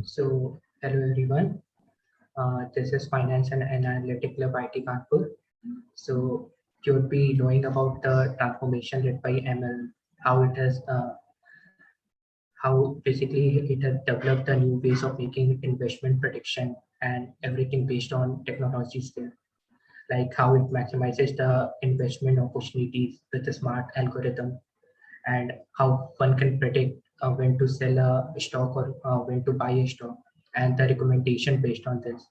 Hello everyone. This is Finance and Analytic Club IT Kanpur. So, you'll be knowing about the transformation led by ML, how it has, how basically it has developed the new ways of making investment prediction and everything based on technologies there, like how it maximizes the investment opportunities with a smart algorithm and how one can predict when to sell a stock or when to buy a stock and the recommendation based on this.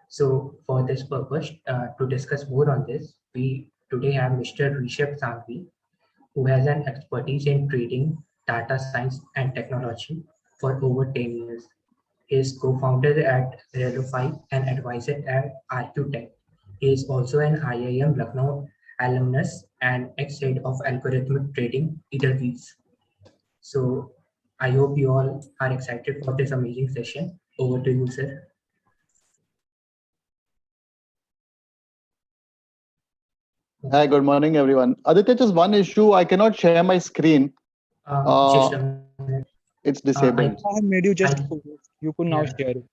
So for this purpose, to discuss more on this, we today have Mr. Rishabh Sangvi, who has an expertise in trading, data science, and technology for over 10 years. He is co-founder at Relofy and advisor at RQTech. He is also an IIM Lucknow alumnus and ex-head of algorithmic trading, Edelweiss. So I hope you all are excited for this amazing session. Over to you, sir. Hi, good morning, everyone. Aditya, just one issue. I cannot share my screen. Just a minute. It's disabled. I have made you just I- you could now yeah. share it.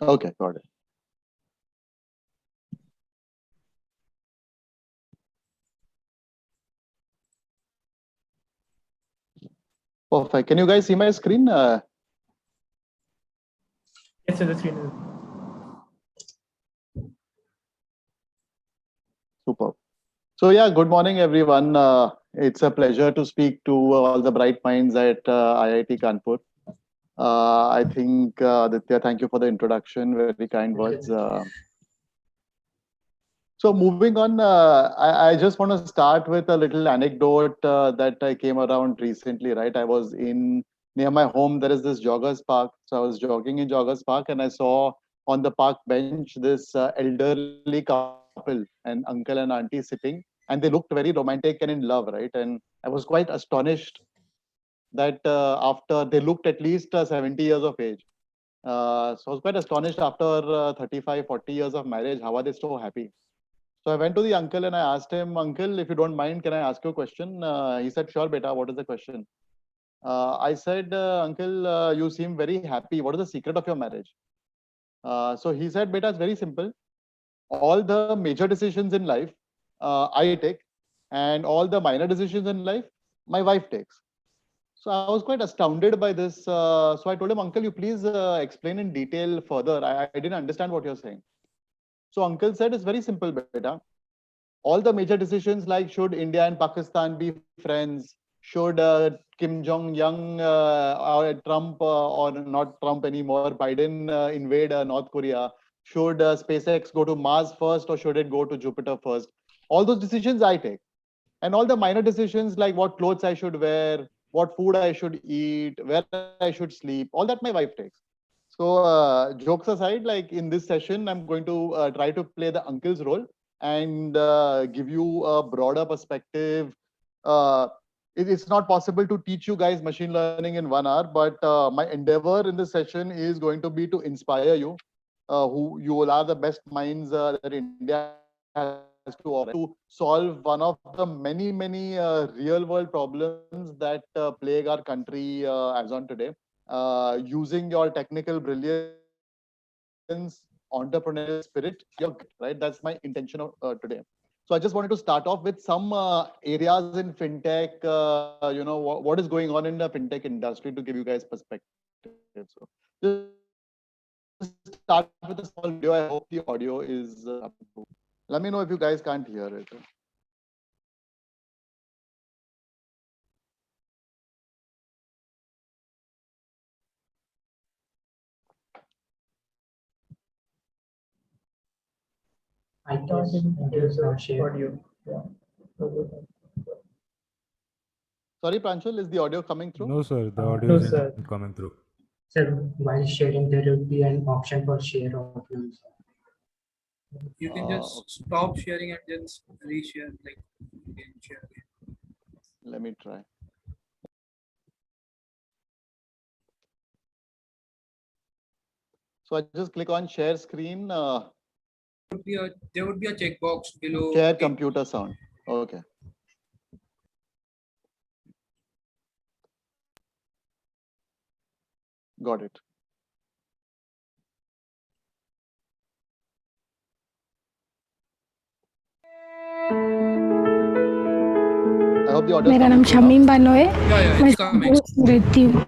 Okay, got it. Perfect. Can you guys see my screen? Yes, sir, the screen is. Super. So yeah, good morning, everyone. It's a pleasure to speak to all the bright minds at IIT Kanpur. I think, Aditya, thank you for the introduction. Very kind words. So moving on, I just want to start with a little anecdote that I came around recently, right? I was near my home, there is this joggers park. So I was jogging in joggers park and I saw on the park bench this elderly couple, an uncle and auntie sitting, and they looked very romantic and in love, right? And I was quite astonished that after they looked at least 70 years of age. So I was quite astonished after 35, 40 years of marriage, how are they so happy? So I went to the uncle and I asked him, Uncle, if you don't mind, can I ask you a question? He said, Sure, beta. What is the question? I said, Uncle, you seem very happy. What is the secret of your marriage? So he said, beta, it's very simple. All the major decisions in life, I take, and all the minor decisions in life, my wife takes. So I was quite astounded by this. So I told him, Uncle, you please explain in detail further. I didn't understand what you're saying. So Uncle said, it's very simple, beta. All the major decisions like should India and Pakistan be friends, should Kim Jong-un or Trump or not Trump anymore, Biden invade North Korea, should SpaceX go to Mars first or should it go to Jupiter first? All those decisions I take. And all the minor decisions like what clothes I should wear, what food I should eat, where I should sleep, all that my wife takes. So jokes aside, like in this session, I'm going to try to play the uncle's role and give you a broader perspective. Uh, it's not possible to teach you guys machine learning in 1 hour, but my endeavor in this session is going to be to inspire you, who you all are the best minds that India has to offer, to solve one of the many real world problems that plague our country as on today. Using your technical brilliance, entrepreneurial spirit, your right? That's my intention of today. So I just wanted to start off with some areas in fintech. What is going on in the fintech industry to give you guys perspective. So just start with a small video. I hope the audio is coming through. Let me know if you guys can't hear it. I guess audio is not shared. Audio. Yeah. Sorry, Pranshul, is the audio coming through? No, sir, the audio No, isn't sir. coming through. Sir, while sharing, there will be an option for share audio. You can just Okay. stop sharing and just reshare, like you can share again. Let me try. So I just click on share screen, There would be a checkbox below. share computer sound. Okay. Got it. I hope the audio is मेरा नाम coming through now. Shamim Bano है। Yeah, मैं it's coming. Sangrur में रहती हूँ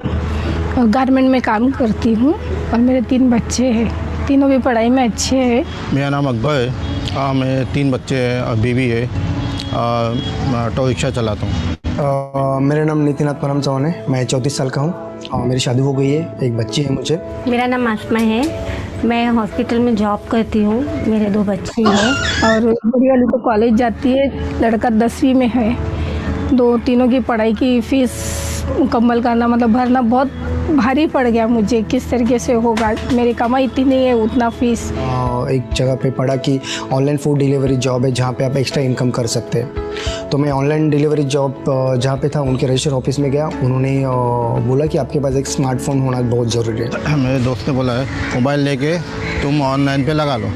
और garment में काम करती हूँ और मेरे 3 बच्चे हैं। तीनों भी पढ़ाई में अच्छे हैं। मेरा नाम अकबर है। मेरे 3 बच्चे हैं और बीवी है। मैं ऑटो रिक्शा चलाता हूँ। मेरा नाम नितिनाथ परम चौहान है। मैं 34 साल का हूँ। मेरी शादी हो गई है, एक बच्ची है मुझे। मेरा नाम आसमा है। मैं हॉस्पिटल में जॉब करती हूँ। मेरे 2 बच्चे हैं। और बड़ी वाली तो कॉलेज जाती है, लड़का 10वीं में है। तीनों की पढ़ाई की फीस मुकम्मल करना मतलब भरना बहुत भारी पड़ गया मुझे। किस तरीके से होगा, मेरी कमाई इतनी नहीं है उतना फीस। एक जगह पे पढ़ा कि ऑनलाइन फूड डिलीवरी जॉब है जहाँ पे आप एक्स्ट्रा इनकम कर सकते हैं। तो मैं ऑनलाइन डिलीवरी जॉब जहाँ पे था उनके रजिस्टर ऑफिस में गया। उन्होंने बोला कि आपके पास एक स्मार्टफोन होना बहुत ज़रूरी है। मेरे दोस्त ने बोला है मोबाइल लेके तुम ऑनलाइन पे लगा लो।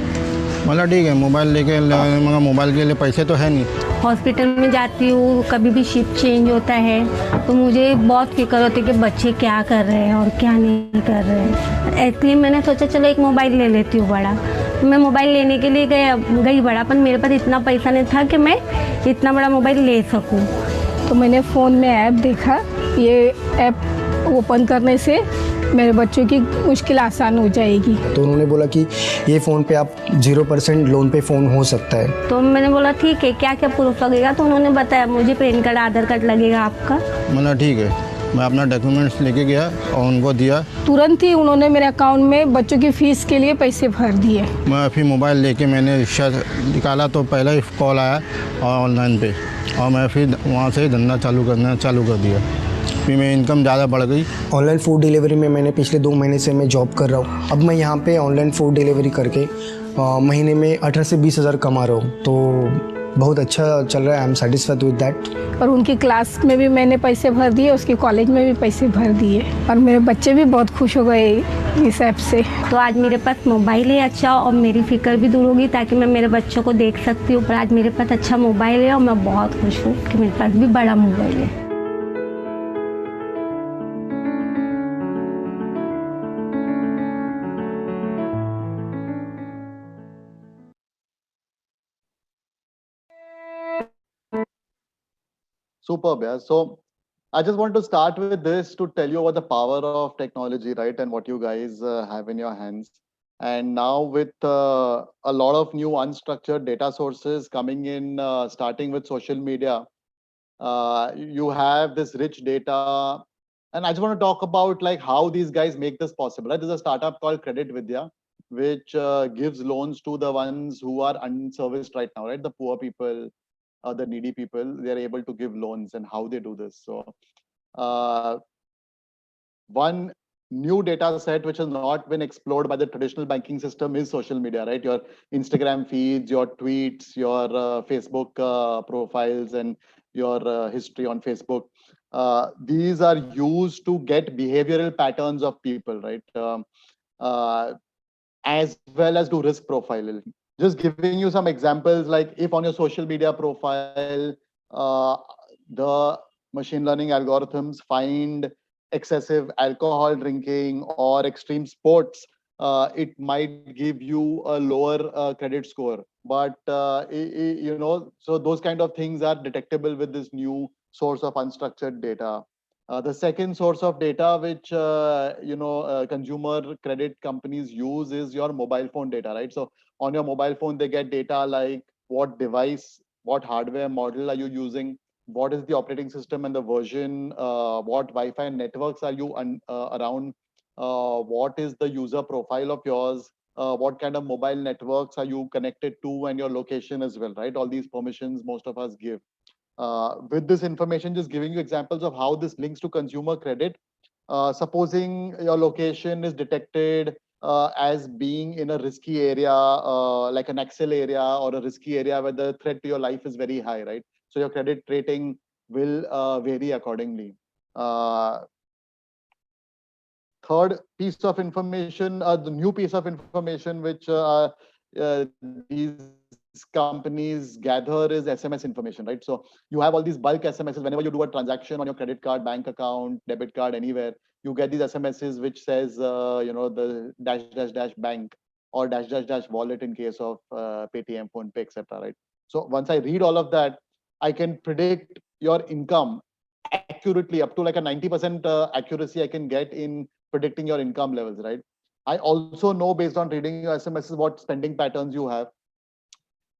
मतलब ठीक है, मोबाइल लेके मगर मोबाइल के लिए पैसे तो है नहीं। हॉस्पिटल में जाती हूँ, कभी भी शिफ्ट चेंज होता है तो मुझे बहुत फिक्र होती है कि बच्चे क्या कर रहे हैं और क्या नहीं कर रहे हैं। इसलिए मैंने सोचा चलो एक मोबाइल ले लेती हूँ बड़ा। मैं मोबाइल लेने के लिए गई बड़ा, पर मेरे पास इतना पैसा नहीं था कि मैं इतना बड़ा मोबाइल ले सकूँ। तो मैंने फ़ोन में ऐप देखा, ये ऐप ओपन करने से मेरे बच्चों की मुश्किल आसान हो जाएगी। तो उन्होंने बोला कि ये फ़ोन पे आप 0% लोन पे फ़ोन हो सकता है। तो मैंने बोला ठीक है, क्या क्या प्रूफ लगेगा? तो उन्होंने बताया मुझे पैन कार्ड, आधार कार्ड लगेगा आपका। मतलब ठीक है, मैं अपना डॉक्यूमेंट्स लेके गया और उनको दिया। तुरंत ही उन्होंने मेरे अकाउंट में बच्चों की फ़ीस के लिए पैसे भर दिए। मैं फिर मोबाइल लेके मैंने रिक्शा निकाला तो पहला ही कॉल आया और ऑनलाइन पे, और मैं फिर वहाँ से धंधा चालू कर दिया। फिर मेरी इनकम ज़्यादा बढ़ गई। ऑनलाइन फूड डिलीवरी में मैंने पिछले 2 महीने से मैं जॉब कर रहा हूँ। अब मैं यहाँ पे ऑनलाइन फूड डिलीवरी करके महीने में 18 से 20 हज़ार कमा रहा हूँ। तो बहुत अच्छा चल रहा है। I am satisfied with that. और उनकी क्लास में भी मैंने पैसे भर दिए, उसके कॉलेज में भी पैसे भर दिए और मेरे बच्चे भी बहुत खुश हो गए इस ऐप से। तो आज मेरे पास मोबाइल है अच्छा, और मेरी फिक्र भी दूर होगी ताकि मैं मेरे बच्चों को देख सकती हूँ। पर आज मेरे पास अच्छा मोबाइल है और मैं बहुत खुश हूँ कि मेरे पास भी बड़ा मोबाइल है। Superb, yeah. So I just want to start with this to tell you about the power of technology, right? And what you guys have in your hands. And now with a lot of new unstructured data sources coming in, starting with social media, you have this rich data. And I just want to talk about like how these guys make this possible, right? There's a startup called Credit Vidya, which gives loans to the ones who are unserviced right now, right? The poor people, the needy people, they're able to give loans. And how they do this. So one new data set which has not been explored by the traditional banking system is social media, right? Your Instagram feeds, your tweets, your Facebook profiles, and your history on Facebook. These are used to get behavioral patterns of people, right? As well as do risk profiling. Just giving you some examples, like if on your social media profile, the machine learning algorithms find excessive alcohol drinking or extreme sports, it might give you a lower credit score. But so those kind of things are detectable with this new source of unstructured data. The second source of data which consumer credit companies use is your mobile phone data, right? So on your mobile phone, they get data like what device, what hardware model are you using, what is the operating system and the version, what Wi-Fi networks are you around, what is the user profile of yours, what kind of mobile networks are you connected to, and your location as well, right? All these permissions most of us give. With this information, just giving you examples of how this links to consumer credit. Supposing your location is detected as being in a risky area, like an Excel area or a risky area where the threat to your life is very high, right? So your credit rating will vary accordingly. Third piece of information, the new piece of information which these companies gather is SMS information, right? So you have all these bulk SMSs whenever you do a transaction on your credit card, bank account, debit card, anywhere. you get these SMSs which says, the dash dash dash bank or dash dash dash wallet in case of Paytm, PhonePe, etc. Right? So once I read all of that, I can predict your income accurately up to like a 90% accuracy I can get in predicting your income levels, right? I also know based on reading your SMSs what spending patterns you have.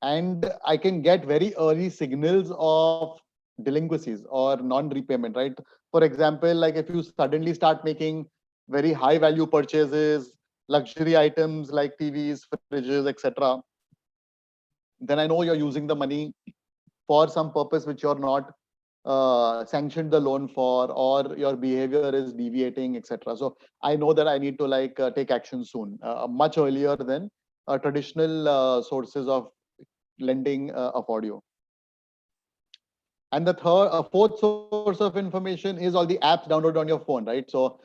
And I can get very early signals of delinquencies or non-repayment, right? For example, like if you suddenly start making very high value purchases, luxury items like TVs, fridges, etc., then I know you're using the money for some purpose which you're not sanctioned the loan for, or your behavior is deviating, etc. So I know that I need to take action soon, much earlier than traditional sources of lending afford you. And the fourth source of information is all the apps downloaded on your phone, right? So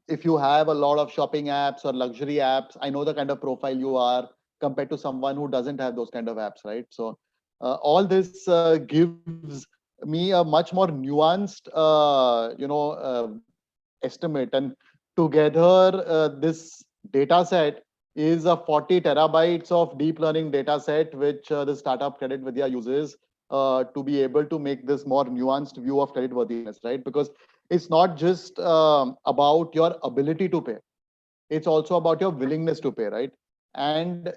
if you have a lot of shopping apps or luxury apps, I know the kind of profile you are compared to someone who doesn't have those kind of apps, right? So all this gives me a much more nuanced, estimate. And together, this data set is a 40 terabytes of deep learning data set, which the startup Credit Vidya uses to be able to make this more nuanced view of credit worthiness, right? Because it's not just about your ability to pay, it's also about your willingness to pay, right? And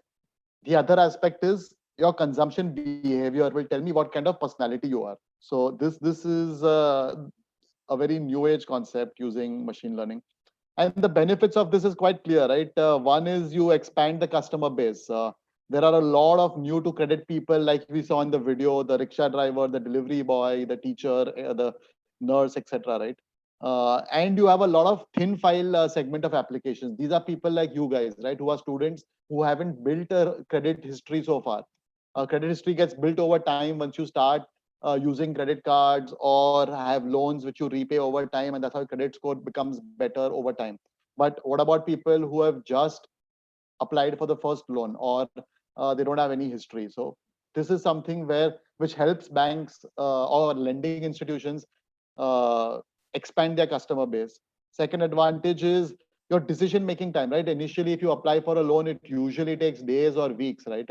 the other aspect is your consumption behavior will tell me what kind of personality you are. So this is a very new age concept using machine learning. And the benefits of this is quite clear, right? One is you expand the customer base. There are a lot of new to credit people, like we saw in the video, the rickshaw driver, the delivery boy, the teacher, the nurse, etc. Right? And you have a lot of thin file segment of applications. These are people like you guys, right? Who are students who haven't built a credit history so far. Credit history gets built over time once you start using credit cards or have loans which you repay over time, and that's how your credit score becomes better over time. But what about people who have just applied for the first loan, or they don't have any history? So this is something which helps banks or lending institutions expand their customer base. Second advantage is your decision making time, right? Initially, if you apply for a loan, it usually takes days or weeks, right?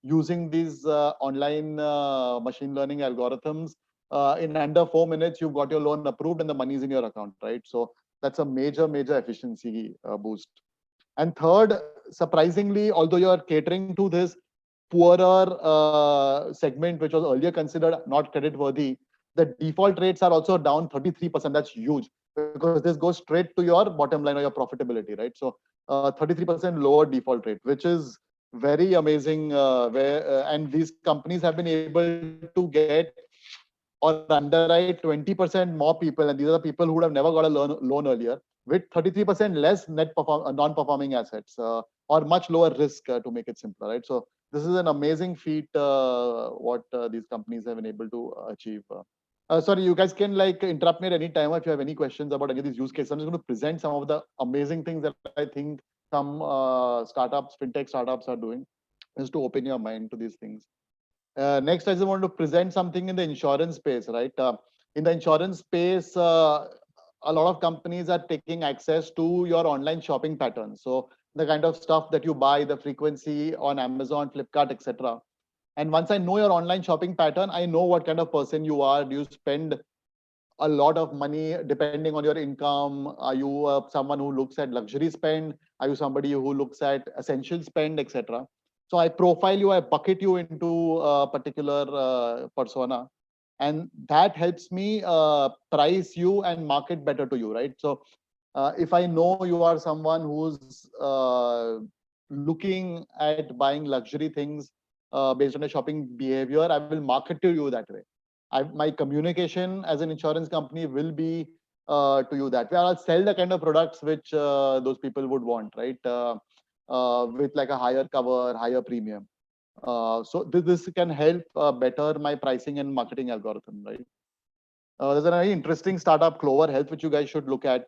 Using these online machine learning algorithms, in under 4 minutes, you've got your loan approved and the money is in your account, right? So that's a major efficiency boost. And third, surprisingly, although you're catering to this poorer segment, which was earlier considered not credit worthy, the default rates are also down 33%. That's huge, because this goes straight to your bottom line or your profitability, right? So 33% lower default rate, which is very amazing. And these companies have been able to get or underwrite 20% more people, and these are the people who would have never got a loan earlier, with 33% less non-performing assets, or much lower risk, to make it simpler, right? So this is an amazing feat what these companies have been able to achieve. Sorry, you guys can interrupt me at any time if you have any questions about any of these use cases. I'm just going to present some of the amazing things that I think some startups, fintech startups are doing, just to open your mind to these things. Next, I just want to present something in the insurance space, right? In the insurance space, a lot of companies are taking access to your online shopping patterns. So the kind of stuff that you buy, the frequency on Amazon, Flipkart, etc. And once I know your online shopping pattern, I know what kind of person you are. Do you spend a lot of money depending on your income? Are you someone who looks at luxury spend? Are you somebody who looks at essential spend, etc.? So I profile you, I bucket you into a particular persona, and that helps me price you and market better to you, right? So if I know you are someone who's looking at buying luxury things based on a shopping behavior, I will market to you that way. My communication as an insurance company will be to you that way. I'll sell the kind of products which those people would want, right? With like a higher cover, higher premium. So this can help better my pricing and marketing algorithm, right? There's a very interesting startup, Clover Health, which you guys should look at.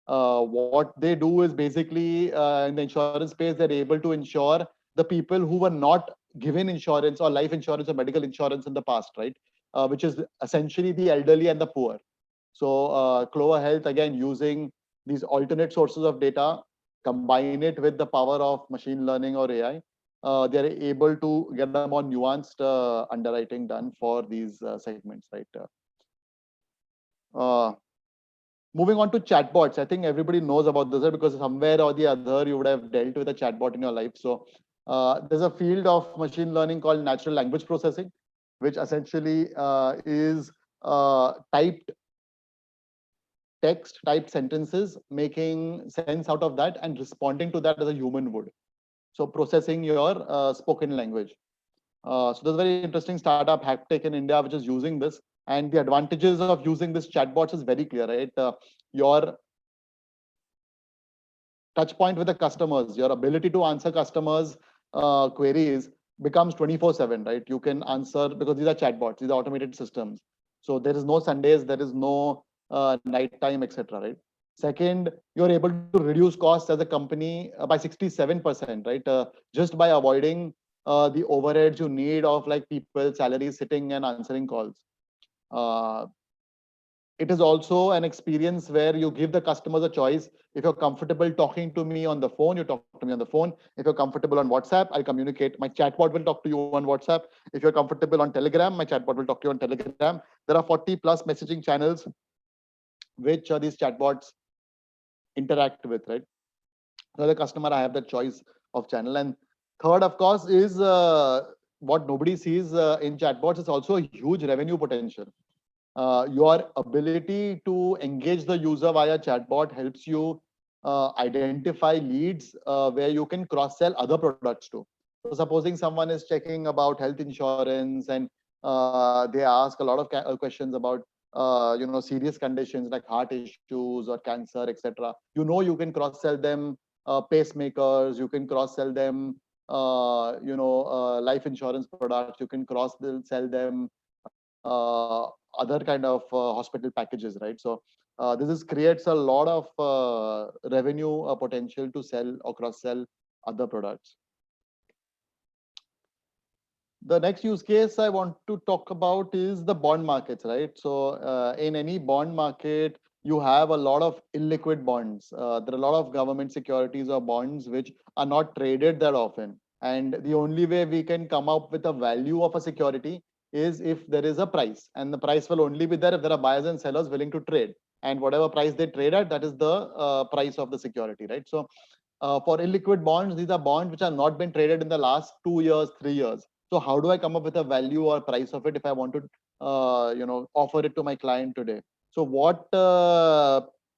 What they do is basically in the insurance space, they're able to insure the people who were not given insurance or life insurance or medical insurance in the past, right? Which is essentially the elderly and the poor. So Clover Health, again, using these alternate sources of data, combine it with the power of machine learning or AI, they're able to get a more nuanced underwriting done for these segments, right? Moving on to chatbots, I think everybody knows about this because somewhere or the other you would have dealt with a chatbot in your life. So there's a field of machine learning called natural language processing, which essentially is typed text, typed sentences, making sense out of that and responding to that as a human would. So processing your spoken language. So there's a very interesting startup, Haptic, in India, which is using this. And the advantages of using this chatbots is very clear, right? Your touch point with the customers, your ability to answer customers' queries becomes 24/7, right? You can answer because these are chatbots, these are automated systems. So there is no Sundays, there is no nighttime, etc. Right? Second, you're able to reduce costs as a company by 67%, right? Just by avoiding the overheads you need of like people, salaries, sitting and answering calls. It is also an experience where you give the customers a choice. If you're comfortable talking to me on the phone, you talk to me on the phone. If you're comfortable on WhatsApp, I'll communicate. My chatbot will talk to you on WhatsApp. If you're comfortable on Telegram, my chatbot will talk to you on Telegram. There are 40 plus messaging channels which these chatbots interact with, right? So the customer, I have the choice of channel. And third, of course, is what nobody sees in chatbots is also a huge revenue potential. Your ability to engage the user via chatbot helps you identify leads where you can cross-sell other products to. So supposing someone is checking about health insurance and they ask a lot of questions about serious conditions like heart issues or cancer, etc. You can cross-sell them pacemakers, you can cross-sell them life insurance products, you can cross-sell them other kind of hospital packages, right? So this creates a lot of revenue potential to sell or cross-sell other products. The next use case I want to talk about is the bond markets, right? So in any bond market, you have a lot of illiquid bonds. There are a lot of government securities or bonds which are not traded that often. And the only way we can come up with a value of a security is if there is a price, and the price will only be there if there are buyers and sellers willing to trade, and whatever price they trade at, that is the price of the security, right? So for illiquid bonds, these are bonds which have not been traded in the last 2 years, 3 years. So how do I come up with a value or price of it if I want to offer it to my client today? So what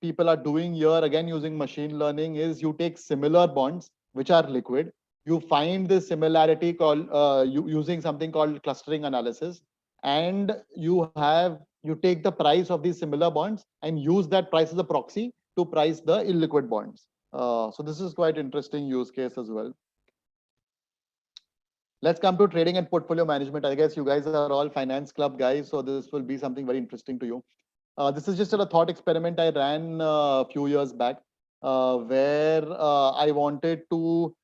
people are doing here, again using machine learning, is you take similar bonds which are liquid, you find this similarity called using something called clustering analysis, and you take the price of these similar bonds and use that price as a proxy to price the illiquid bonds. So this is quite interesting use case as well. Let's come to trading and portfolio management. I guess you guys are all finance club guys, so this will be something very interesting to you. This is just a thought experiment I ran a few years back, where I wanted to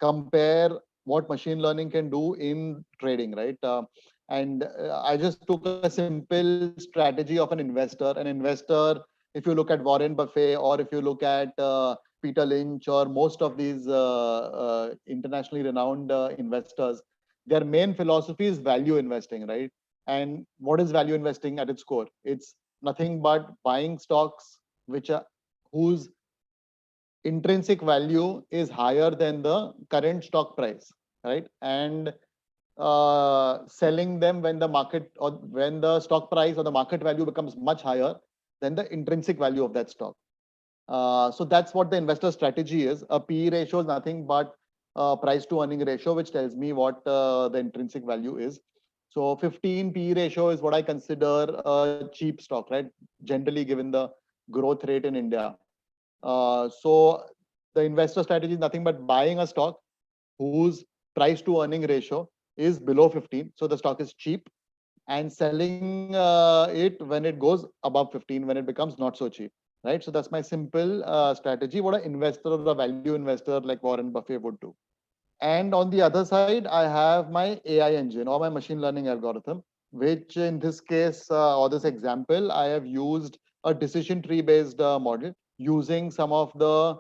compare what machine learning can do in trading, right? And I just took a simple strategy of an investor. An investor, if you look at Warren Buffett or if you look at Peter Lynch or most of these internationally renowned investors, their main philosophy is value investing, right? And what is value investing at its core? It's nothing but buying stocks whose intrinsic value is higher than the current stock price, right? And selling them when the market or when the stock price or the market value becomes much higher than the intrinsic value of that stock. So that's what the investor strategy is. A PE ratio is nothing but price to earning ratio, which tells me what the intrinsic value is. So 15 PE ratio is what I consider a cheap stock, right? Generally, given the growth rate in India. So the investor strategy is nothing but buying a stock whose price to earning ratio is below 15. So the stock is cheap, and selling it when it goes above 15, when it becomes not so cheap, right? So that's my simple strategy, what an investor or a value investor like Warren Buffett would do. And on the other side, I have my AI engine or my machine learning algorithm, which in this case or this example, I have used a decision tree based model using some of the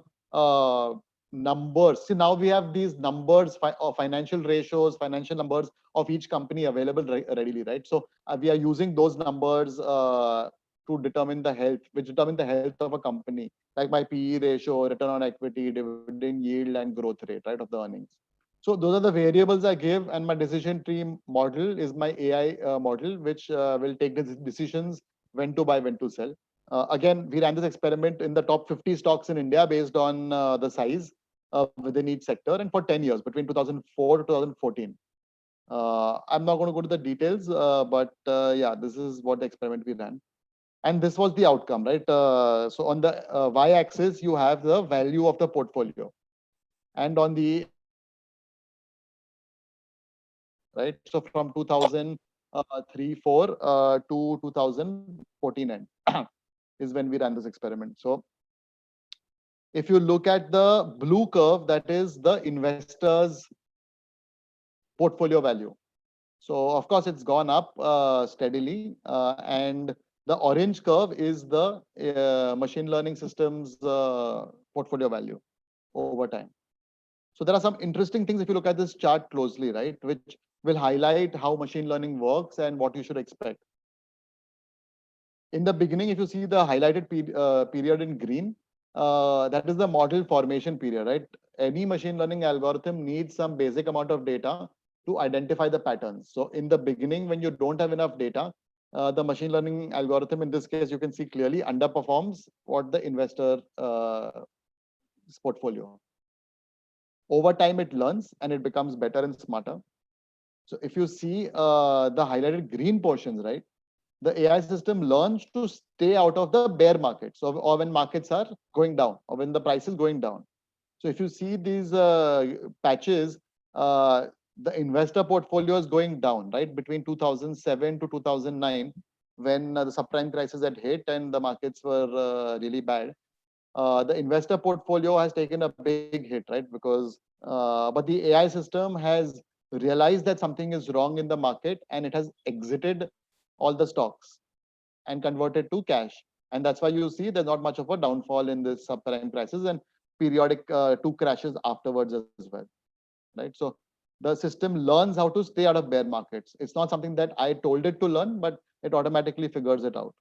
numbers. See, now we have these numbers, financial ratios, financial numbers of each company available readily, right? So we are using those numbers to determine the health, which determine the health of a company, like my PE ratio, return on equity, dividend yield, and growth rate, right, of the earnings. So those are the variables I give, and my decision tree model is my AI model, which will take the decisions when to buy, when to sell. Again, we ran this experiment in the top 50 stocks in India based on the size within each sector, and for 10 years, between 2004 to 2014. I'm not going to go to the details, but yeah, this is what the experiment we ran. And this was the outcome, right? So on the y-axis, you have the value of the portfolio. And on the right, so from 2003-4 to 2014 end is when we ran this experiment. So if you look at the blue curve, that is the investor's portfolio value. So of course, it's gone up steadily, and the orange curve is the machine learning systems portfolio value over time. So there are some interesting things if you look at this chart closely, right, which will highlight how machine learning works and what you should expect. In the beginning, if you see the highlighted period in green, that is the model formation period, right? Any machine learning algorithm needs some basic amount of data to identify the patterns. So in the beginning, when you don't have enough data, the machine learning algorithm, in this case, you can see clearly underperforms what the investor portfolio. Over time, it learns and it becomes better and smarter. So if you see the highlighted green portions, right, the AI system learns to stay out of the bear markets, or when markets are going down, or when the price is going down. So if you see these patches, the investor portfolio is going down, right, between 2007 to 2009, when the subprime crisis had hit and the markets were really bad. The investor portfolio has taken a big hit, right? Because but the AI system has realized that something is wrong in the market, and it has exited all the stocks and converted to cash. And that's why you see there's not much of a downfall in this subprime crisis, and periodic two crashes afterwards as well, right? So the system learns how to stay out of bear markets. It's not something that I told it to learn, but it automatically figures it out.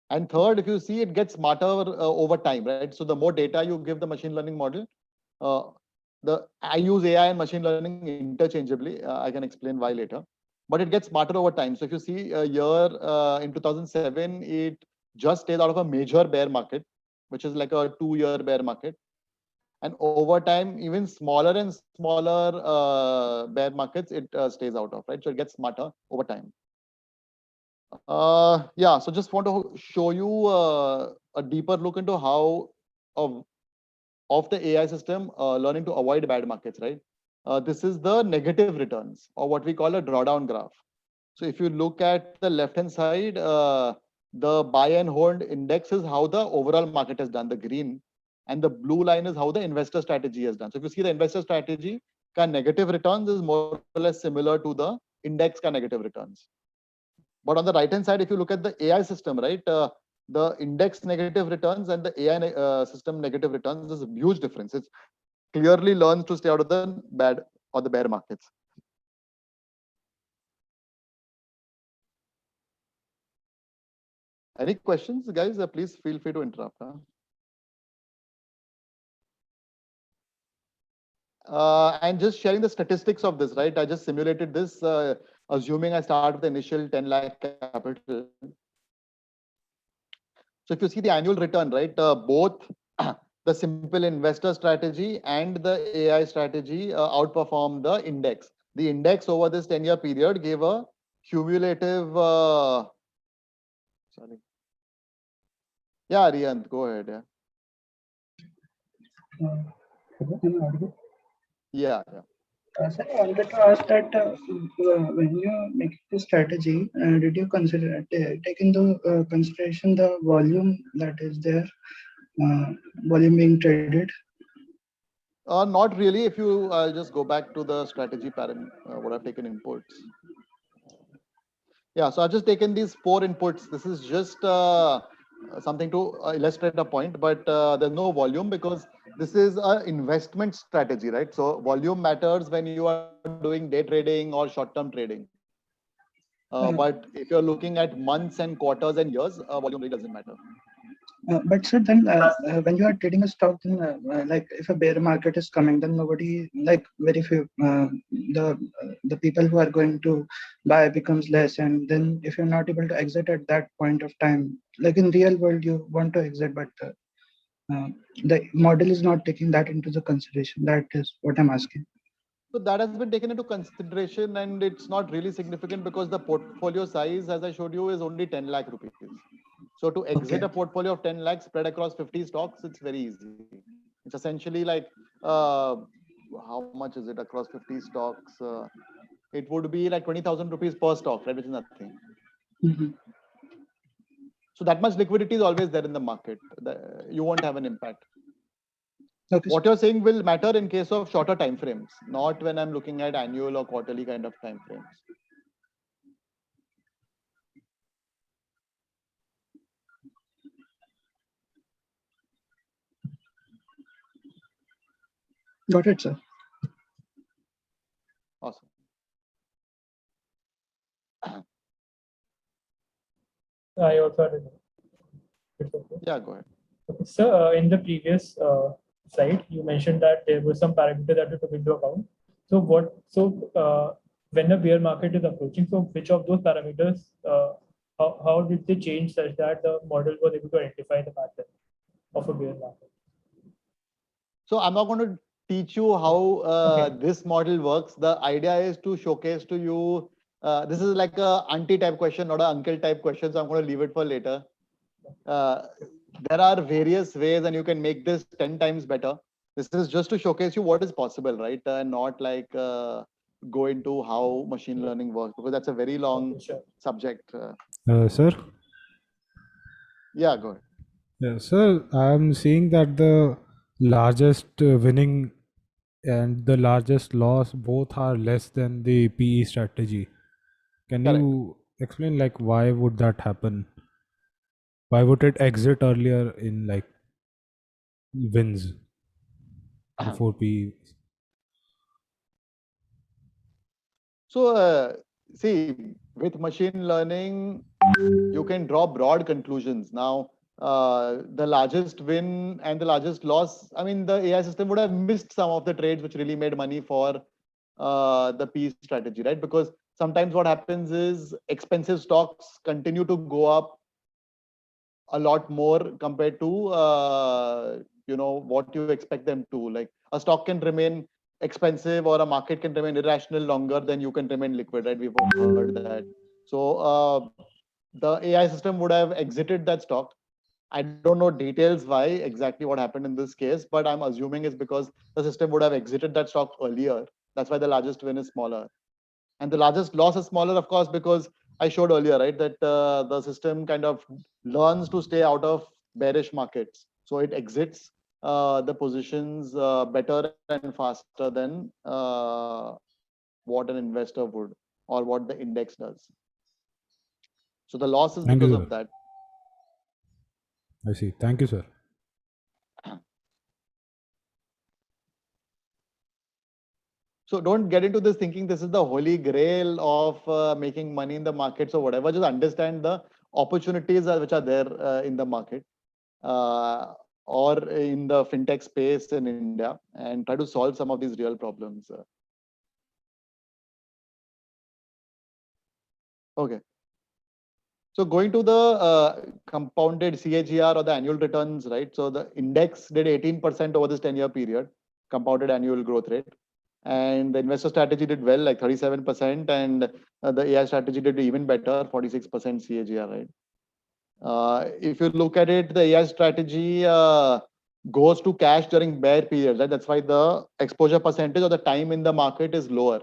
And third, if you see, it gets smarter over time, right? So the more data you give the machine learning model, I use AI and machine learning interchangeably. I can explain why later, but it gets smarter over time. So if you see a year in 2007, it just stayed out of a major bear market, which is like a 2-year bear market. And over time, even smaller and smaller bear markets, it stays out of, right? So it gets smarter over time. Yeah, so just want to show you a deeper look into how of the AI system learning to avoid bad markets, right? This is the negative returns, or what we call a drawdown graph. So if you look at the left-hand side, the buy and hold index is how the overall market has done, the green, and the blue line is how the investor strategy has done. So if you see the investor strategy, negative returns is more or less similar to the index negative returns. But on the right-hand side, if you look at the AI system, right, the index negative returns and the AI system negative returns, there's a huge difference. It clearly learns to stay out of the bad or the bear markets. Any questions, guys? Please feel free to interrupt. And just sharing the statistics of this, right? I just simulated this, assuming I start with the initial 10 lakh capital. So if you see the annual return, right, both the simple investor strategy and the AI strategy outperform the index. The index over this 10-year period gave a cumulative. Sorry. Yeah, Arihant, go ahead. Yeah. Sir, I wanted to ask that when you make the strategy, did you consider take into consideration the volume that is there, volume being traded? Not really. If you, I'll just go back to the strategy parameter, what I've taken inputs. Yeah, so I've just taken these 4 inputs. This is just something to illustrate a point, but there's no volume because this is an investment strategy, right? So volume matters when you are doing day trading or short-term trading. But if you're looking at months and quarters and years, volume really doesn't matter. But sir, then when you are trading a stock, then like if a bear market is coming, then nobody, like very few, the people who are going to buy becomes less, and then if you're not able to exit at that point of time, like in real world you want to exit, but the model is not taking that into the consideration. That is what I'm asking. So that has been taken into consideration, and it's not really significant because the portfolio size, as I showed you, is only 10 lakh rupees. So to exit Okay. a portfolio of 10 lakhs spread across 50 stocks, it's very easy. It's essentially like, how much is it across 50 stocks? It would be like 20,000 rupees per stock, right? Which is nothing. Mhm. So that much liquidity is always there in the market. You won't have an impact. Okay. What you're saying will matter in case of shorter time frames, not when I'm looking at annual or quarterly kind of time frames. Got it, sir. Awesome. I also had a it's okay. Yeah, go ahead. Okay. So in the previous slide, you mentioned that there was some parameter that you took into account. So what? So when the bear market is approaching, so which of those parameters? How did they change such that the model was able to identify the pattern of a bear market? So I'm not going to teach you how this model works. The idea is to showcase to you. This is like a auntie type question, not an uncle type question. So I'm going to leave it for later. There are various ways, and you can make this 10 times better. This is just to showcase you what is possible, right? And not like go into how machine learning works, because that's a very long subject. Sir? Yeah, go ahead. Yeah, sir, I'm seeing that the largest winning and the largest loss both are less than the PE strategy. Can Correct. you explain like why would that happen? Why would it exit earlier in like wins before PE? So see, with machine learning, you can draw broad conclusions. Now, the largest win and the largest loss, I mean, the AI system would have missed some of the trades which really made money for the PE strategy, right? Because sometimes what happens is expensive stocks continue to go up a lot more compared to what you expect them to. Like a stock can remain expensive or a market can remain irrational longer than you can remain liquid, right? We've all heard that. So the AI system would have exited that stock. I don't know details why exactly what happened in this case, but I'm assuming it's because the system would have exited that stock earlier. That's why the largest win is smaller. And the largest loss is smaller, of course, because I showed earlier, right, that the system kind of learns to stay out of bearish markets. So it exits the positions better and faster than what an investor would or what the index does. So the loss is Thank because you, of sir. that. I see. Thank you, sir. So don't get into this thinking this is the holy grail of making money in the markets or whatever. Just understand the opportunities which are there in the market or in the fintech space in India, and try to solve some of these real problems. Okay. So going to the compounded CAGR or the annual returns, right? So the index did 18% over this 10-year period, compounded annual growth rate. And the investor strategy did well, like 37%, and the AI strategy did even better, 46% CAGR, right? If you look at it, the AI strategy goes to cash during bear periods, right? That's why the exposure percentage or the time in the market is lower.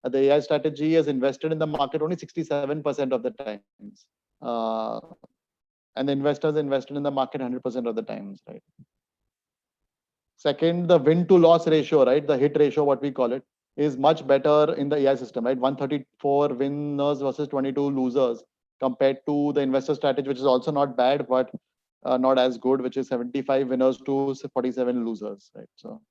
The AI strategy is invested in the market only 67% of the times. And the investors invested in the market 100% of the times, right? Second, the win to loss ratio, right? The hit ratio, what we call it, is much better in the AI system, right? 134 winners versus 22 losers compared to the investor strategy, which is also not bad, but not as good, which is 75 winners to 47 losers, right? So,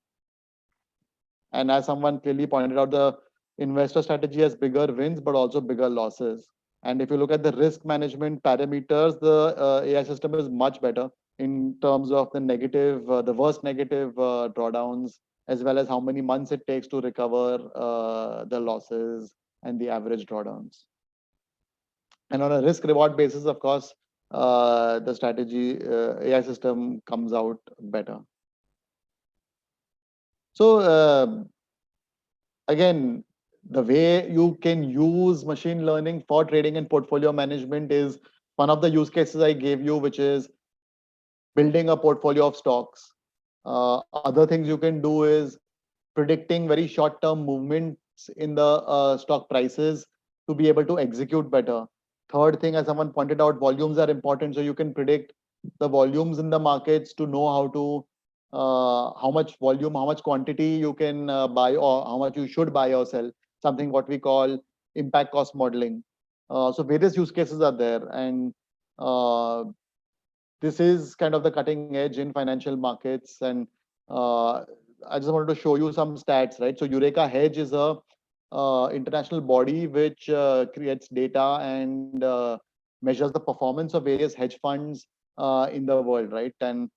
and as someone clearly pointed out, the investor strategy has bigger wins, but also bigger losses. And if you look at the risk management parameters, the AI system is much better in terms of the worst negative drawdowns, as well as how many months it takes to recover the losses and the average drawdowns. And on a risk reward basis, of course, the strategy AI system comes out better. So again, the way you can use machine learning for trading and portfolio management is one of the use cases I gave you, which is building a portfolio of stocks. Other things you can do is predicting very short-term movements in the stock prices to be able to execute better. Third thing, as someone pointed out, volumes are important, so you can predict the volumes in the markets to know how much volume, how much quantity you can buy, or how much you should buy or sell. Something what we call impact cost modeling. So various use cases are there, and this is kind of the cutting edge in financial markets. And I just wanted to show you some stats, right? So Eureka Hedge is a international body which creates data and measures the performance of various hedge funds in the world, right? And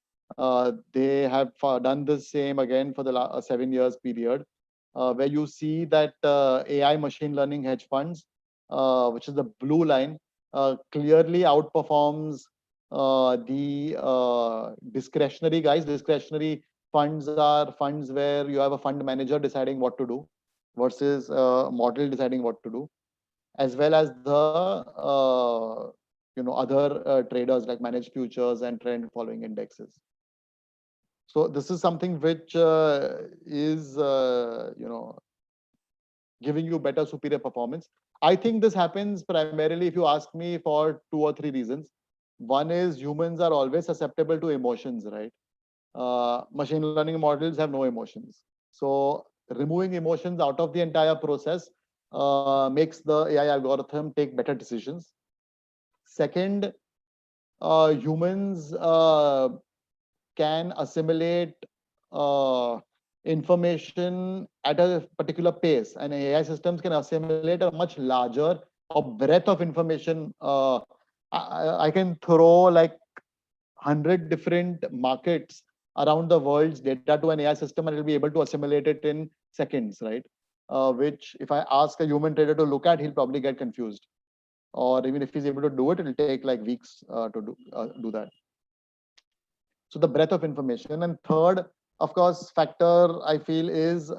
they have done the same again for the last 7 years period, where you see that AI machine learning hedge funds, which is the blue line, clearly outperforms the discretionary guys. Discretionary funds are funds where you have a fund manager deciding what to do versus a model deciding what to do, as well as the other traders like managed futures and trend following indexes. So this is something which is giving you better superior performance. I think this happens primarily, if you ask me, for 2 or 3 reasons. One is humans are always susceptible to emotions, right? Machine learning models have no emotions. So removing emotions out of the entire process makes the AI algorithm take better decisions. Second, humans can assimilate information at a particular pace, and AI systems can assimilate a much larger breadth of information. I can throw like 100 different markets around the world's data to an AI system, and it'll be able to assimilate it in seconds, right? Which if I ask a human trader to look at, he'll probably get confused. Or even if he's able to do it, it'll take like weeks to do that. So the breadth of information. And third, of course, factor I feel is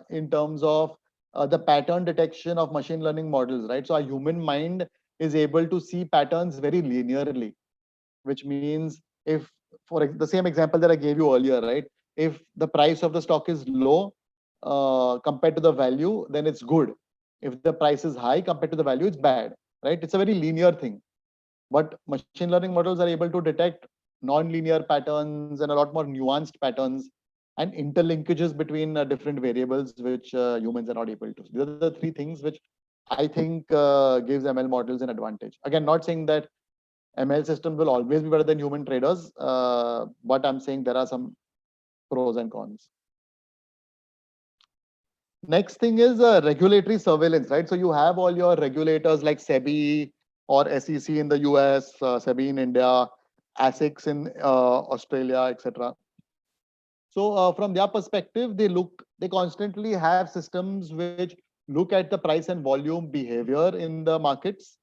in terms of the pattern detection of machine learning models, right? So our human mind is able to see patterns very linearly, which means if, for the same example that I gave you earlier, right? If the price of the stock is low compared to the value, then it's good. If the price is high compared to the value, it's bad, right? It's a very linear thing. But machine learning models are able to detect non-linear patterns and a lot more nuanced patterns and interlinkages between different variables, which humans are not able to. These are the 3 things which I think gives ML models an advantage. Again, not saying that ML systems will always be better than human traders, but I'm saying there are some pros and cons. Next thing is regulatory surveillance, right? So you have all your regulators like SEBI or SEC in the US, SEBI in India, ASICs in Australia, etc. So from their perspective, they constantly have systems which look at the price and volume behavior in the markets.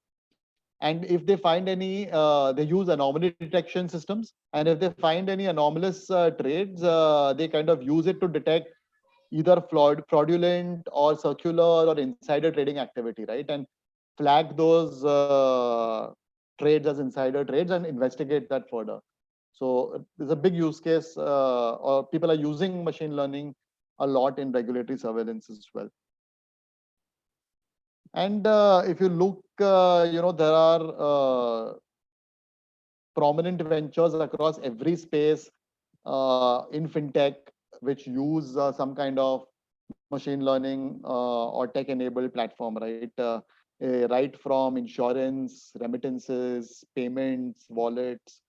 And if they find any, they use anomaly detection systems. And if they find any anomalous trades, they kind of use it to detect either fraudulent or circular or insider trading activity, right? And flag those trades as insider trades and investigate that further. So there's a big use case, or people are using machine learning a lot in regulatory surveillance as well. And if you look, there are prominent ventures across every space in fintech which use some kind of machine learning or tech-enabled platform, right? Right from insurance, remittances, payments, wallets,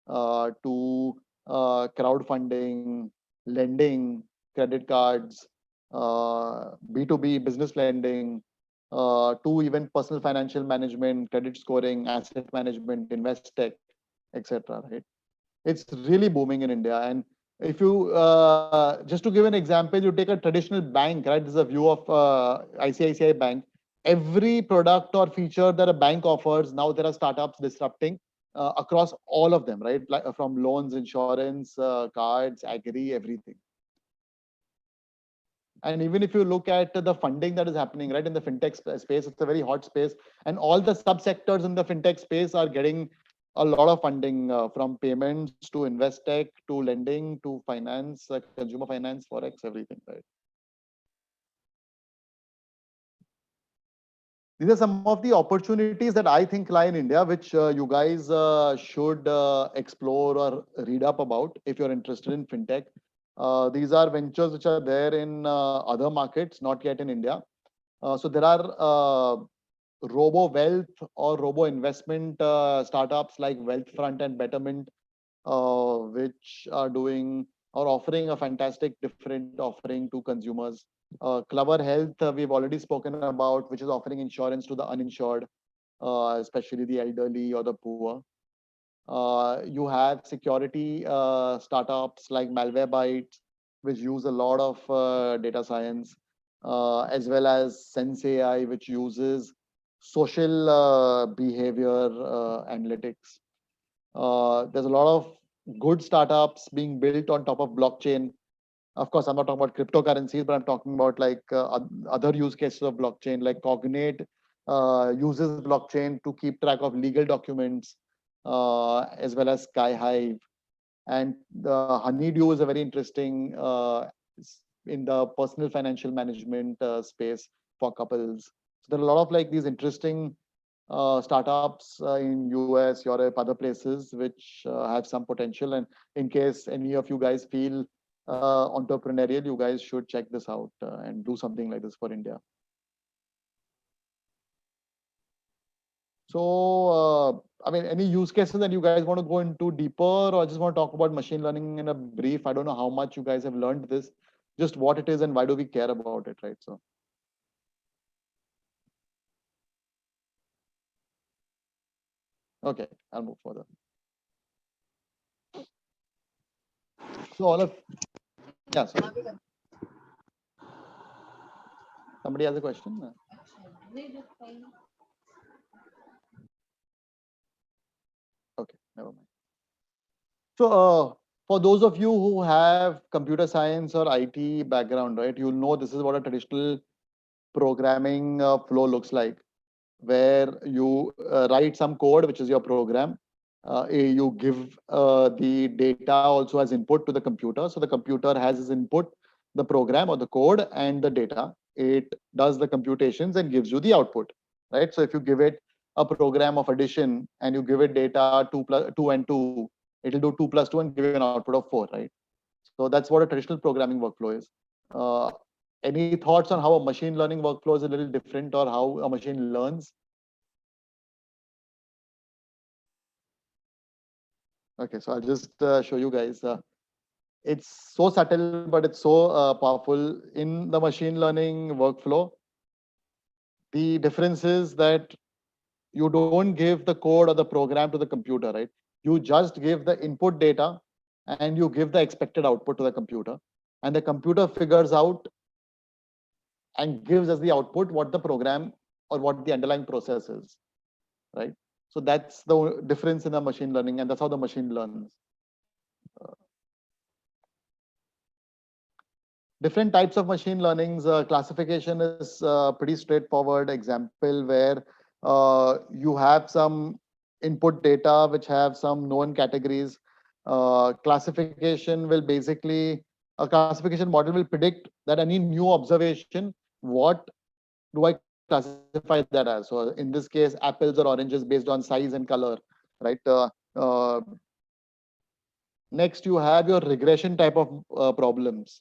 to crowdfunding, lending, credit cards, B2B business lending, to even personal financial management, credit scoring, asset management, invest tech, etc. Right? It's really booming in India. And if you just to give an example, you take a traditional bank, right? This is a view of ICICI Bank. Every product or feature that a bank offers, now there are startups disrupting across all of them, right? Like from loans, insurance, cards, agri, everything. And even if you look at the funding that is happening, right, in the fintech space, it's a very hot space. And all the subsectors in the fintech space are getting a lot of funding from payments to investech to lending to finance, consumer finance, forex, everything, right? These are some of the opportunities that I think lie in India, which you guys should explore or read up about if you're interested in fintech. These are ventures which are there in other markets, not yet in India. So there are robo wealth or robo investment startups like Wealthfront and Betterment, which are doing or offering a fantastic different offering to consumers. Clever Health, we've already spoken about, which is offering insurance to the uninsured, especially the elderly or the poor. You have security startups like Malwarebytes, which use a lot of data science, as well as Sense AI, which uses social behavior analytics. There's a lot of good startups being built on top of blockchain. Of course, I'm not talking about cryptocurrencies, but I'm talking about like other use cases of blockchain, like Cognate uses blockchain to keep track of legal documents, as well as Skyhive. And Honeydew is a very interesting in the personal financial management space for couples. So there are a lot of like these interesting startups in US, Europe, other places which have some potential. And in case any of you guys feel entrepreneurial, you guys should check this out and do something like this for India. So, I mean, any use cases that you guys want to go into deeper, or just want to talk about machine learning in a brief? I don't know how much you guys have learned this, just what it is and why do we care about it, right? So. Okay, I'll move further. So all of, yeah, sorry. Somebody has a question? Okay, never mind. So for those of you who have computer science or IT background, right, you'll know this is what a traditional programming flow looks like, where you write some code, which is your program. You give the data also as input to the computer. So the computer has as input the program or the code and the data. It does the computations and gives you the output, right? So if you give it a program of addition and you give it data 2 and 2, it'll do 2 plus 2 and give you an output of 4, right? So that's what a traditional programming workflow is. Any thoughts on how a machine learning workflow is a little different, or how a machine learns? Okay, so I'll just show you guys. It's so subtle, but it's so powerful in the machine learning workflow. The difference is that you don't give the code or the program to the computer, right? You just give the input data and you give the expected output to the computer, and the computer figures out and gives as the output what the program or what the underlying process is, right? So that's the difference in the machine learning, and that's how the machine learns. Different types of machine learnings. Classification is pretty straightforward example where you have some input data which have some known categories. Classification will basically, a classification model will predict that any new observation, what do I classify that as? So in this case, apples or oranges based on size and color, right? Next, you have your regression type of problems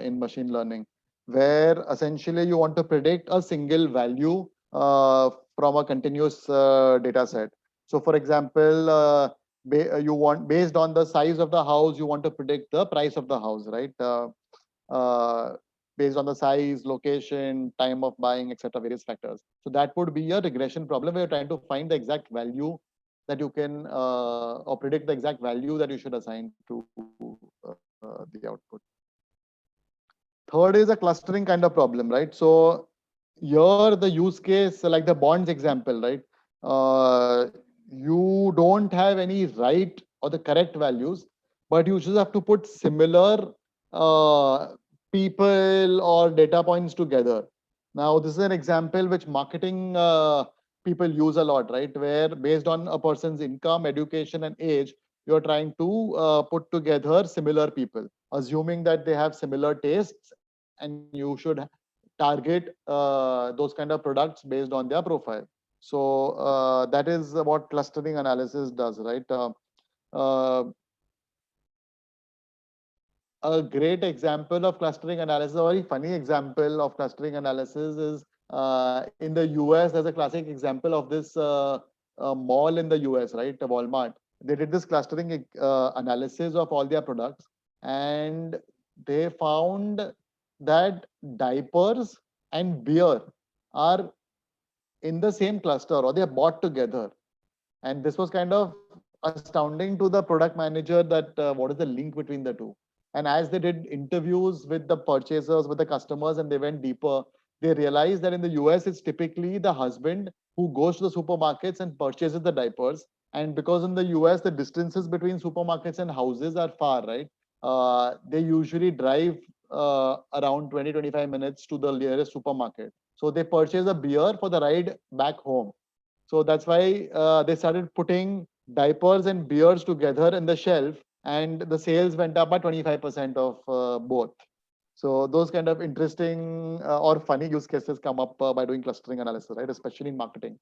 in machine learning. where essentially you want to predict a single value from a continuous data set. So for example, you want, based on the size of the house, you want to predict the price of the house, right? Uh, Based on the size, location, time of buying, etc., various factors. So that would be a regression problem where you're trying to find the exact value that you can or predict the exact value that you should assign to the output. Third is a clustering kind of problem, right? So here the use case, like the bonds example, right? You don't have any right or the correct values, but you just have to put similar people or data points together. Now, this is an example which marketing people use a lot, right? Where based on a person's income, education, and age, you're trying to put together similar people, assuming that they have similar tastes, and you should target those kind of products based on their profile. So that is what clustering analysis does, right? Uh, a great example of clustering analysis, a very funny example of clustering analysis is in the US. There's a classic example of this mall in the US, right? Walmart. They did this clustering analysis of all their products, and they found that diapers and beer are in the same cluster, or they are bought together. And this was kind of astounding to the product manager that what is the link between the two. And as they did interviews with the purchasers, with the customers, and they went deeper, they realized that in the US, it's typically the husband who goes to the supermarkets and purchases the diapers. And because in the US, the distances between supermarkets and houses are far, right? They usually drive around 20-25 minutes to the nearest supermarket. So they purchase a beer for the ride back home. So that's why they started putting diapers and beers together in the shelf, and the sales went up by 25% of both. So those kind of interesting or funny use cases come up by doing clustering analysis, right? Especially in marketing.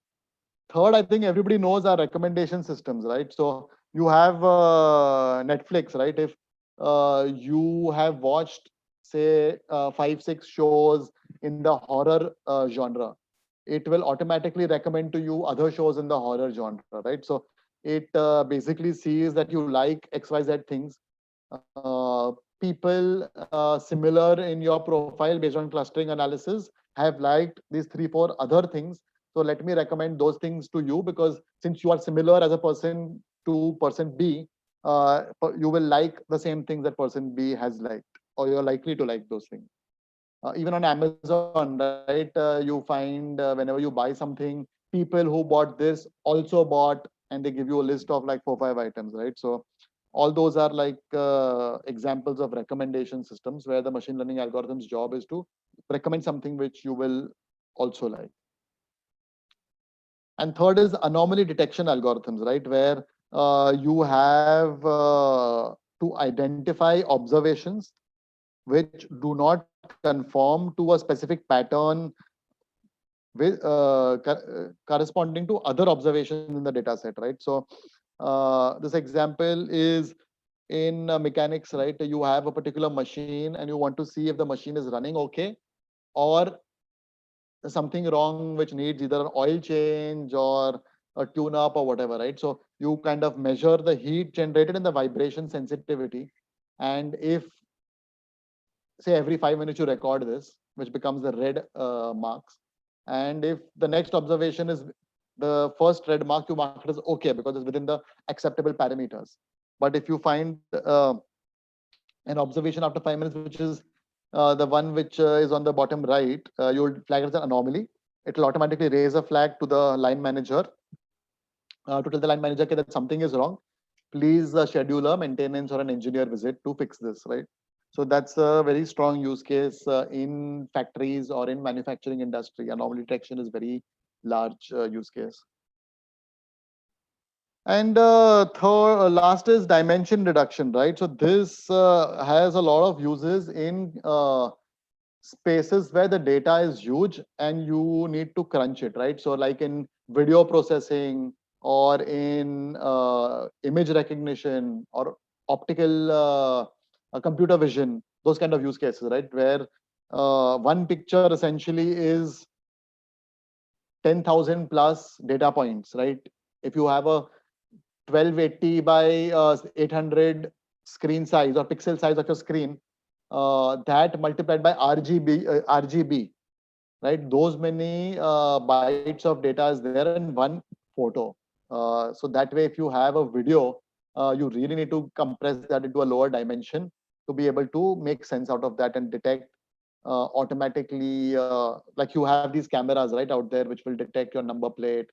Third, I think everybody knows our recommendation systems, right? So you have Netflix, right? If you have watched, say, 5-6 shows in the horror genre, it will automatically recommend to you other shows in the horror genre, right? So it basically sees that you like XYZ things. People similar in your profile based on clustering analysis have liked these 3-4 other things. So let me recommend those things to you, because since you are similar as a person to person B, you will like the same things that person B has liked, or you're likely to like those things. Even on Amazon, right? You find whenever you buy something, people who bought this also bought, and they give you a list of like 4-5 items, right? So all those are like examples of recommendation systems where the machine learning algorithm's job is to recommend something which you will also like. And third is anomaly detection algorithms, right? Where you have to identify observations which do not conform to a specific pattern with corresponding to other observations in the data set, right? So this example is in mechanics, right? You have a particular machine and you want to see if the machine is running okay, or something wrong which needs either an oil change or a tune up or whatever, right? So you kind of measure the heat generated and the vibration sensitivity. And if, say, every 5 minutes you record this, which becomes the red marks. And if the next observation is the first red mark, you mark it as okay because it's within the acceptable parameters. But if you find an observation after 5 minutes, which is the one which is on the bottom right, you'll flag it as an anomaly. It will automatically raise a flag to the line manager to tell the line manager that something is wrong. Please schedule a maintenance or an engineer visit to fix this, right? So that's a very strong use case in factories or in manufacturing industry. Anomaly detection is very large use case. And last is dimension reduction, right? So this has a lot of uses in spaces where the data is huge and you need to crunch it, right? So like in video processing or in image recognition or optical computer vision, those kind of use cases, right? Where one picture essentially is 10,000 plus data points, right? If you have a 1280 by 800 screen size or pixel size of your screen, that multiplied by RGB, right? Those many bytes of data is there in one photo. So that way, if you have a video, you really need to compress that into a lower dimension to be able to make sense out of that and detect automatically, like you have these cameras right out there which will detect your number plate.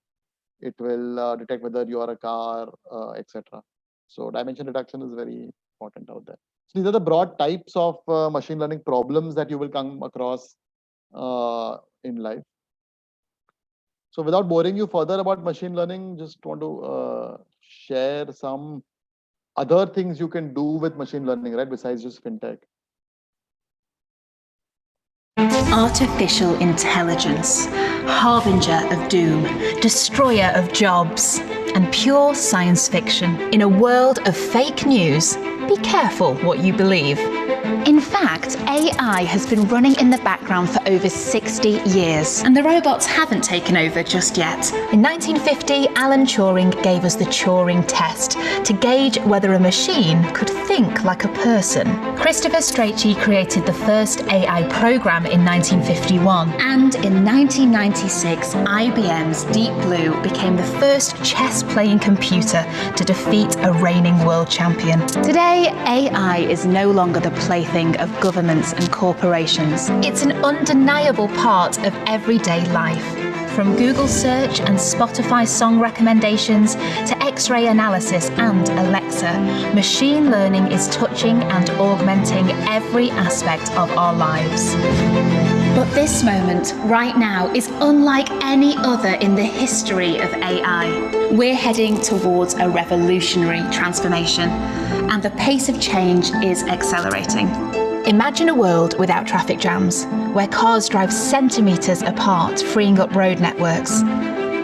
It will detect whether you are a car, etc. So dimension reduction is very important out there. So these are the broad types of machine learning problems that you will come across in life. So without boring you further about machine learning, just want to share some other things you can do with machine learning, right? Besides just fintech. Artificial intelligence, harbinger of doom, destroyer of jobs, and pure science fiction. In a world of fake news, be careful what you believe. In fact, AI has been running in the background for over 60 years, and the robots haven't taken over just yet. In 1950, Alan Turing gave us the Turing test to gauge whether a machine could think like a person. Christopher Strachey created the first AI program in 1951, and in 1996, IBM's Deep Blue became the first chess-playing computer to defeat a reigning world champion. Today, AI is no longer the plaything of governments and corporations. It's an undeniable part of everyday life. From Google search and Spotify song recommendations to X-ray analysis and Alexa, machine learning is touching and augmenting every aspect of our lives. But this moment, right now, is unlike any other in the history of AI. We're heading towards a revolutionary transformation, and the pace of change is accelerating. Imagine a world without traffic jams, where cars drive centimetres apart, freeing up road networks.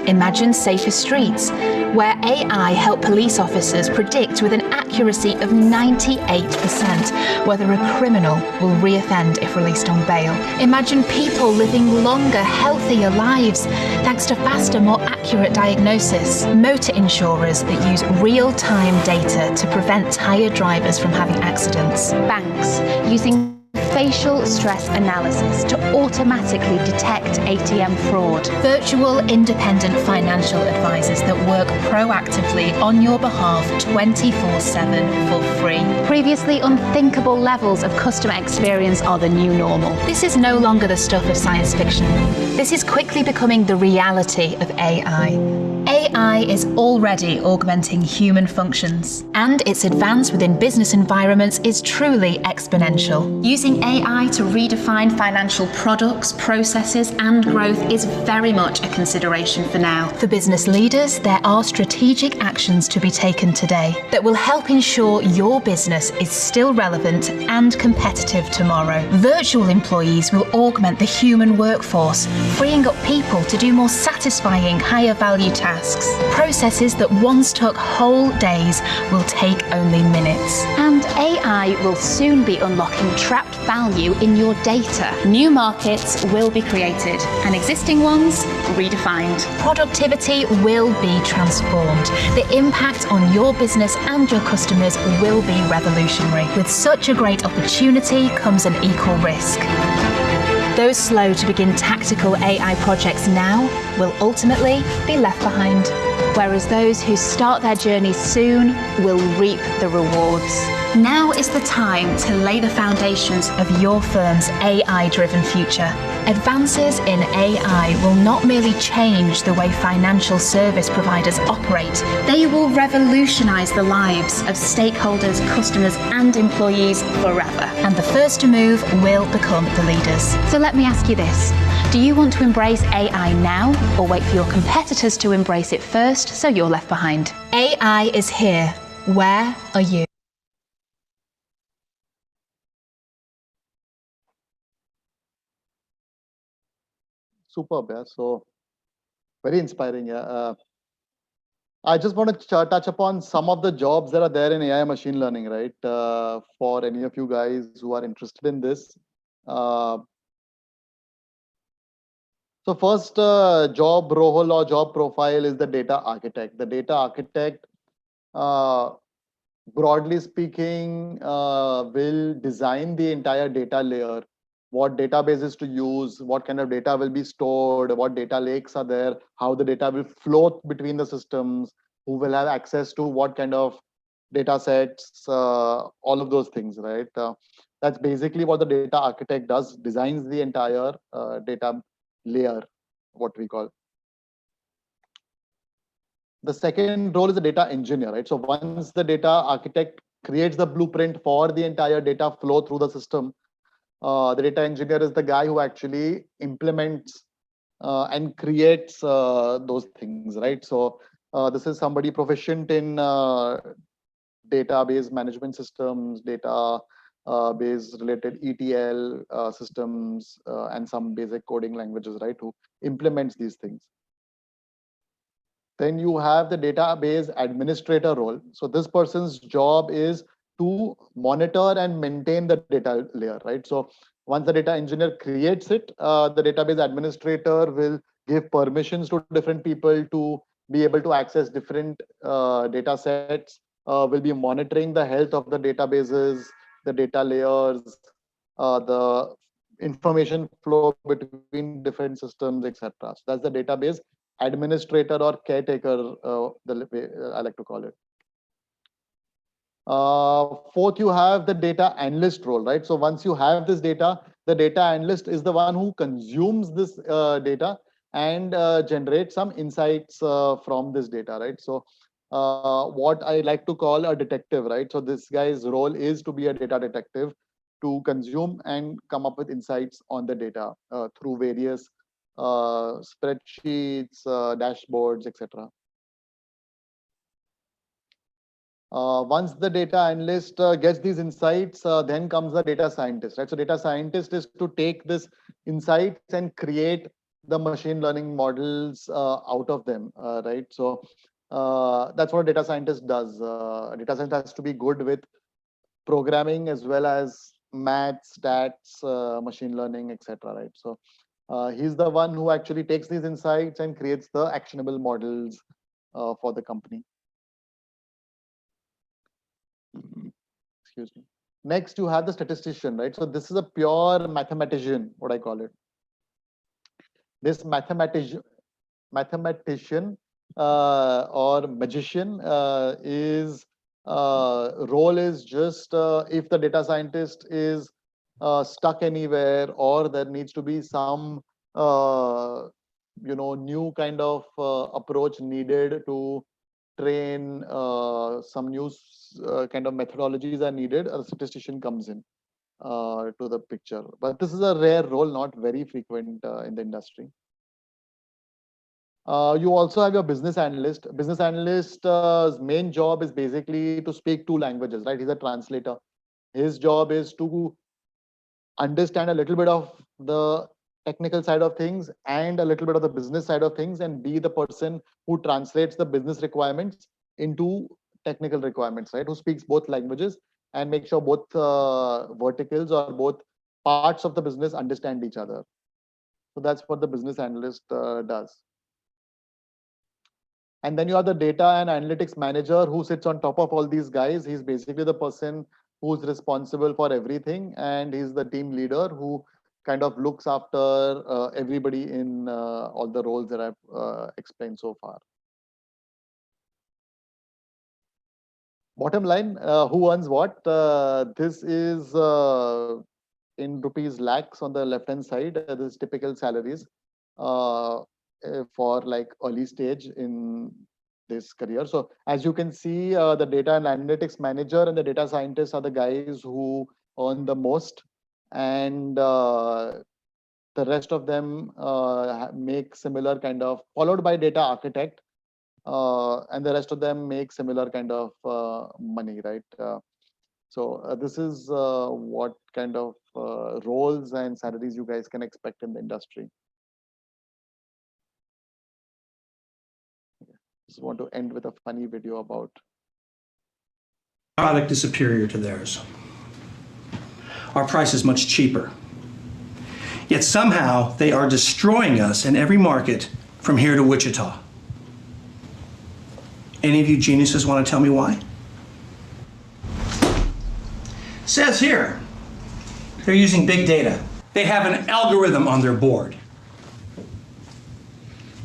Imagine safer streets, where AI help police officers predict with an accuracy of 98% whether a criminal will reoffend if released on bail. Imagine people living longer, healthier lives thanks to faster, more accurate diagnosis. Motor insurers that use real-time data to prevent tired drivers from having accidents. Banks using facial stress analysis to automatically detect ATM fraud. Virtual independent financial advisors that work proactively on your behalf 24/7 for free. Previously unthinkable levels of customer experience are the new normal. This is no longer the stuff of science fiction. This is quickly becoming the reality of AI. AI is already augmenting human functions, and its advance within business environments is truly exponential. Using AI to redefine financial products, processes, and growth is very much a consideration for now. For business leaders, there are strategic actions to be taken today that will help ensure your business is still relevant and competitive tomorrow. Virtual employees will augment the human workforce, freeing up people to do more satisfying, higher value tasks. Processes that once took whole days will take only minutes. And AI will soon be unlocking trapped value in your data. New markets will be created and existing ones redefined. Productivity will be transformed. The impact on your business and your customers will be revolutionary. With such a great opportunity comes an equal risk. Those slow to begin tactical AI projects now will ultimately be left behind, whereas those who start their journey soon will reap the rewards. Now is the time to lay the foundations of your firm's AI-driven future. Advances in AI will not merely change the way financial service providers operate, they will revolutionize the lives of stakeholders, customers, and employees forever. And the first to move will become the leaders. So let me ask you this. Do you want to embrace AI now, or wait for your competitors to embrace it first so you're left behind? AI is here. Where are you? Superb, yeah. So very inspiring, yeah. I just want to touch upon some of the jobs that are there in AI machine learning, right? For any of you guys who are interested in this, So first job role or job profile is the data architect. The data architect, broadly speaking, will design the entire data layer, what databases to use, what kind of data will be stored, what data lakes are there, how the data will flow between the systems, who will have access to what kind of data sets, all of those things, right? That's basically what the data architect does, designs the entire data layer, what we call. The second role is the data engineer, right? So once the data architect creates the blueprint for the entire data flow through the system, the data engineer is the guy who actually implements and creates those things, right? So this is somebody proficient in database management systems, data base related ETL systems, and some basic coding languages, right? Who implements these things. Then you have the database administrator role. So this person's job is to monitor and maintain the data layer, right? So once the data engineer creates it, the database administrator will give permissions to different people to be able to access different data sets, will be monitoring the health of the databases, the data layers, the information flow between different systems, etc. So that's the database administrator or caretaker, the way I like to call it. Fourth, you have the data analyst role, right? So once you have this data, the data analyst is the one who consumes this data and generates some insights from this data, right? So what I like to call a detective, right? So this guy's role is to be a data detective, to consume and come up with insights on the data through various spreadsheets, dashboards, etc. Once the data analyst gets these insights, then comes the data scientist, right? So data scientist is to take this insights and create the machine learning models out of them, right? So that's what a data scientist does. Data scientist has to be good with programming as well as math, stats, machine learning, etc. Right? So he's the one who actually takes these insights and creates the actionable models for the company. Excuse me. Next, you have the statistician, right? So this is a pure mathematician, what I call it. This mathematician or magician is role is just if the data scientist is stuck anywhere, or there needs to be some new kind of approach needed to train, some new kind of methodologies are needed, a statistician comes in to the picture. But this is a rare role, not very frequent in the industry. You also have your business analyst. Business analyst's main job is basically to speak two languages, right? He's a translator. His job is to understand a little bit of the technical side of things and a little bit of the business side of things, and be the person who translates the business requirements into technical requirements, right? Who speaks both languages and make sure both verticals or both parts of the business understand each other. So that's what the business analyst does. And then you have the data and analytics manager who sits on top of all these guys. He's basically the person who's responsible for everything, and he's the team leader who kind of looks after everybody in all the roles that I've explained so far. Bottom line, who earns what? This is in rupees lakhs on the left hand side. This is typical salaries for like early stage in this career. So as you can see, the data and analytics manager and the data scientists are the guys who earn the most, and the rest of them make similar kind of, followed by data architect, and the rest of them make similar kind of money, right? So this is what kind of roles and salaries you guys can expect in the industry. Just want to end with a funny video about. Product is superior to theirs. Our price is much cheaper. Yet somehow they are destroying us in every market from here to Wichita. Any of you geniuses want to tell me why? Says here, they're using big data. They have an algorithm on their board.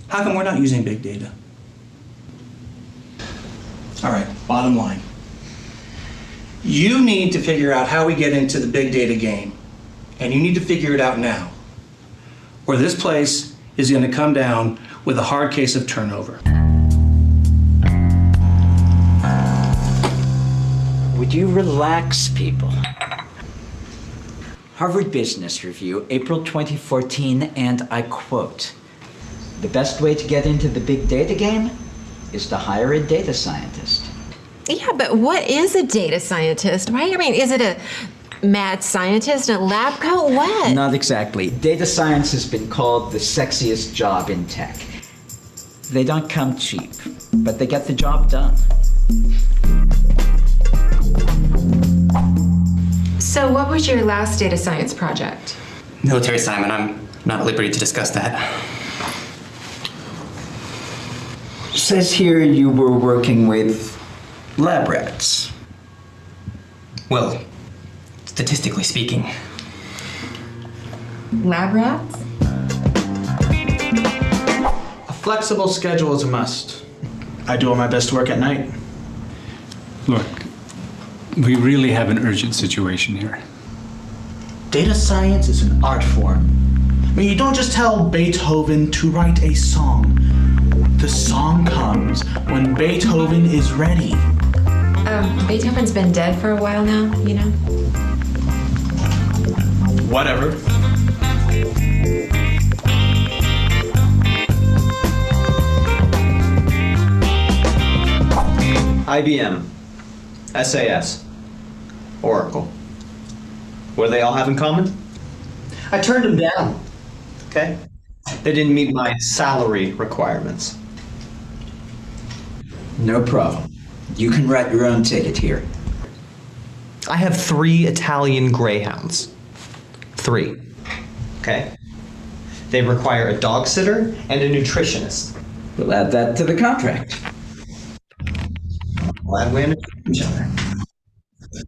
How come we're not using big data? All right, bottom line. You need to figure out how we get into the big data game. And you need to figure it out now. Or this place is going to come down with a hard case of turnover. Would you relax, people? Harvard Business Review, April 2014, and I quote, "The best way to get into the big data game is to hire a data scientist." Yeah, but what is a data scientist, right? I mean, is it a mad scientist in a lab coat? What? Not exactly. Data science has been called the sexiest job in tech. They don't come cheap, but they get the job done. So what was your last data science project? Military assignment. I'm not at liberty to discuss that. Says here you were working with lab rats. Well, statistically speaking. Lab rats? A flexible schedule is a must. I do all my best work at night. Look, we really have an urgent situation here. Data science is an art form. I mean, you don't just tell Beethoven to write a song. The song comes when Beethoven is ready. Beethoven's been dead for a while now, you know? Whatever. IBM, SAS, Oracle. What do they all have in common? I turned them down, okay? They didn't meet my salary requirements. No problem. You can write your own ticket here. I have 3 Italian greyhounds. 3, okay? They require a dog sitter and a nutritionist. We'll add that to the contract. Glad we understand each other.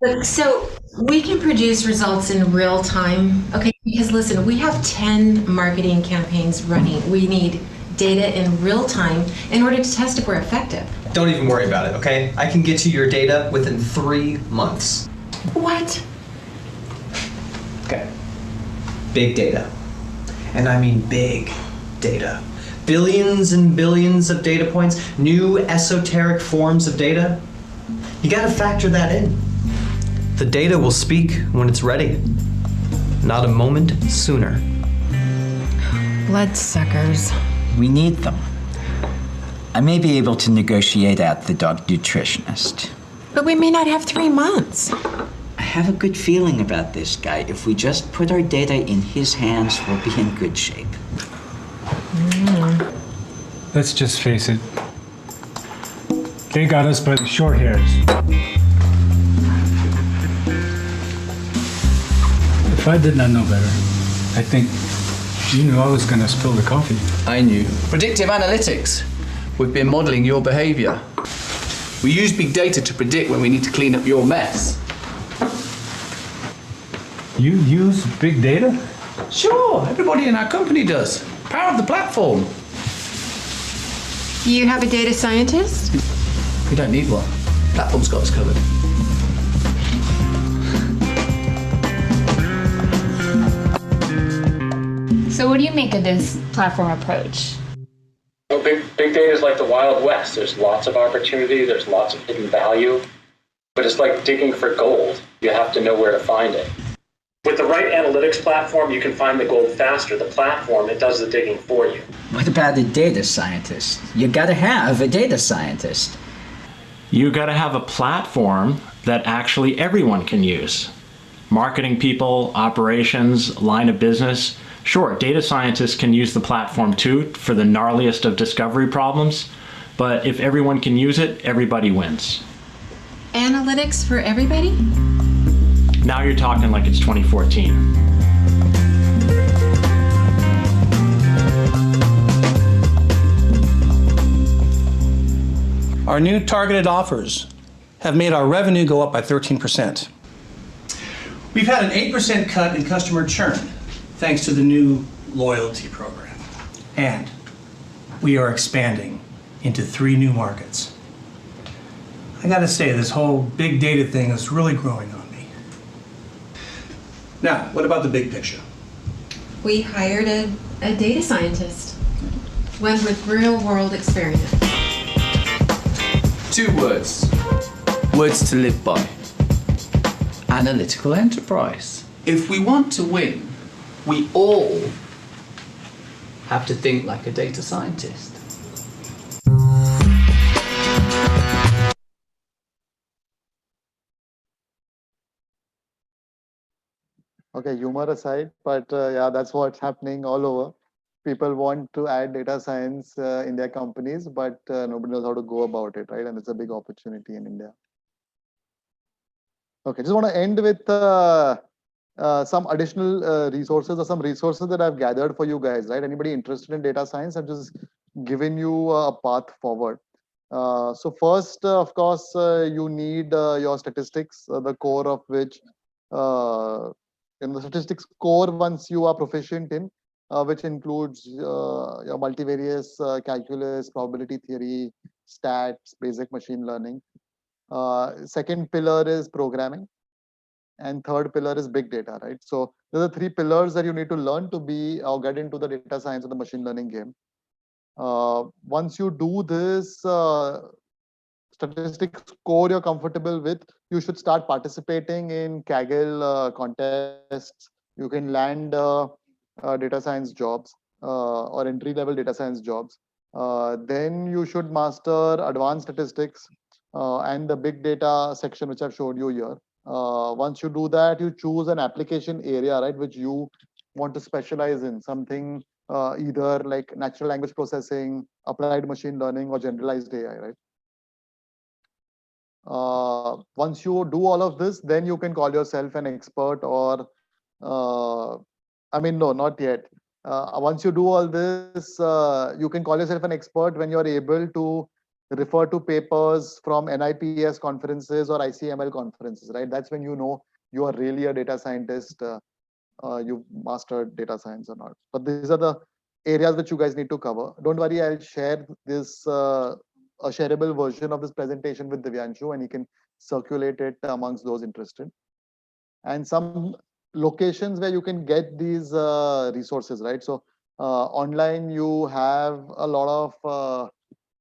But, so we can produce results in real time, okay? Because listen, we have 10 marketing campaigns running. We need data in real time in order to test if we're effective. Don't even worry about it, okay? I can get you your data within 3 months. What? Okay. Big data. And I mean big data. Billions and billions of data points, new esoteric forms of data. You gotta factor that in. The data will speak when it's ready. Not a moment sooner. Bloodsuckers. We need them. I may be able to negotiate out the dog nutritionist. But we may not have 3 months. I have a good feeling about this guy. If we just put our data in his hands, we'll be in good shape. Let's just face it. They got us by the short hairs. If I did not know better, I think you knew I was gonna spill the coffee. I knew. Predictive analytics. We've been modeling your behavior. We use big data to predict when we need to clean up your mess. You use big data? Sure, everybody in our company does. Power of the platform. You have a data scientist? We don't need one. Platform's got us covered. So what do you make of this platform approach? Well, big data is like the Wild West. There's lots of opportunity, there's lots of hidden value, but it's like digging for gold. You have to know where to find it. With the right analytics platform, you can find the gold faster. The platform, it does the digging for you. What about a data scientist? You gotta have a data scientist. You gotta have a platform that actually everyone can use. Marketing people, operations, line of business. Sure, data scientists can use the platform too for the gnarliest of discovery problems, but if everyone can use it, everybody wins. Analytics for everybody? Now you're talking like it's 2014. Our new targeted offers have made our revenue go up by 13%. We've had an 8% cut in customer churn thanks to the new loyalty program. And we are expanding into 3 new markets. I gotta say, this whole big data thing is really growing on me. Now, what about the big picture? We hired a data scientist, one with real world experience. 2 words. Words to live by. Analytical enterprise. If we want to win, we all have to think like a data scientist. Okay, humor aside, but yeah, that's what's happening all over. People want to add data science in their companies, but nobody knows how to go about it, right? And it's a big opportunity in India. Okay, just want to end with some additional resources or some resources that I've gathered for you guys, right? Anybody interested in data science? I've just given you a path forward. So first, of course, you need your statistics, the core of which in the statistics core, once you are proficient in, which includes your multivarious calculus, probability theory, stats, basic machine learning. Second pillar is programming, and third pillar is big data, right? So there are 3 pillars that you need to learn to be or get into the data science or the machine learning game. Once you do this statistics core you're comfortable with, you should start participating in Kaggle contests. You can land data science jobs or entry-level data science jobs. Then you should master advanced statistics and the big data section, which I've showed you here. Once you do that, you choose an application area, right, which you want to specialize in, something either like natural language processing, applied machine learning, or generalized AI, right? Once you do all of this, then you can call yourself an expert or, I mean, no, not yet. Once you do all this, you can call yourself an expert when you're able to refer to papers from NIPS conferences or ICML conferences, right? That's when you know you are really a data scientist, you've mastered data science or not. But these are the areas which you guys need to cover. Don't worry, I'll share this a shareable version of this presentation with Divyanshu, and he can circulate it amongst those interested. And some locations where you can get these resources, right? So online, you have a lot of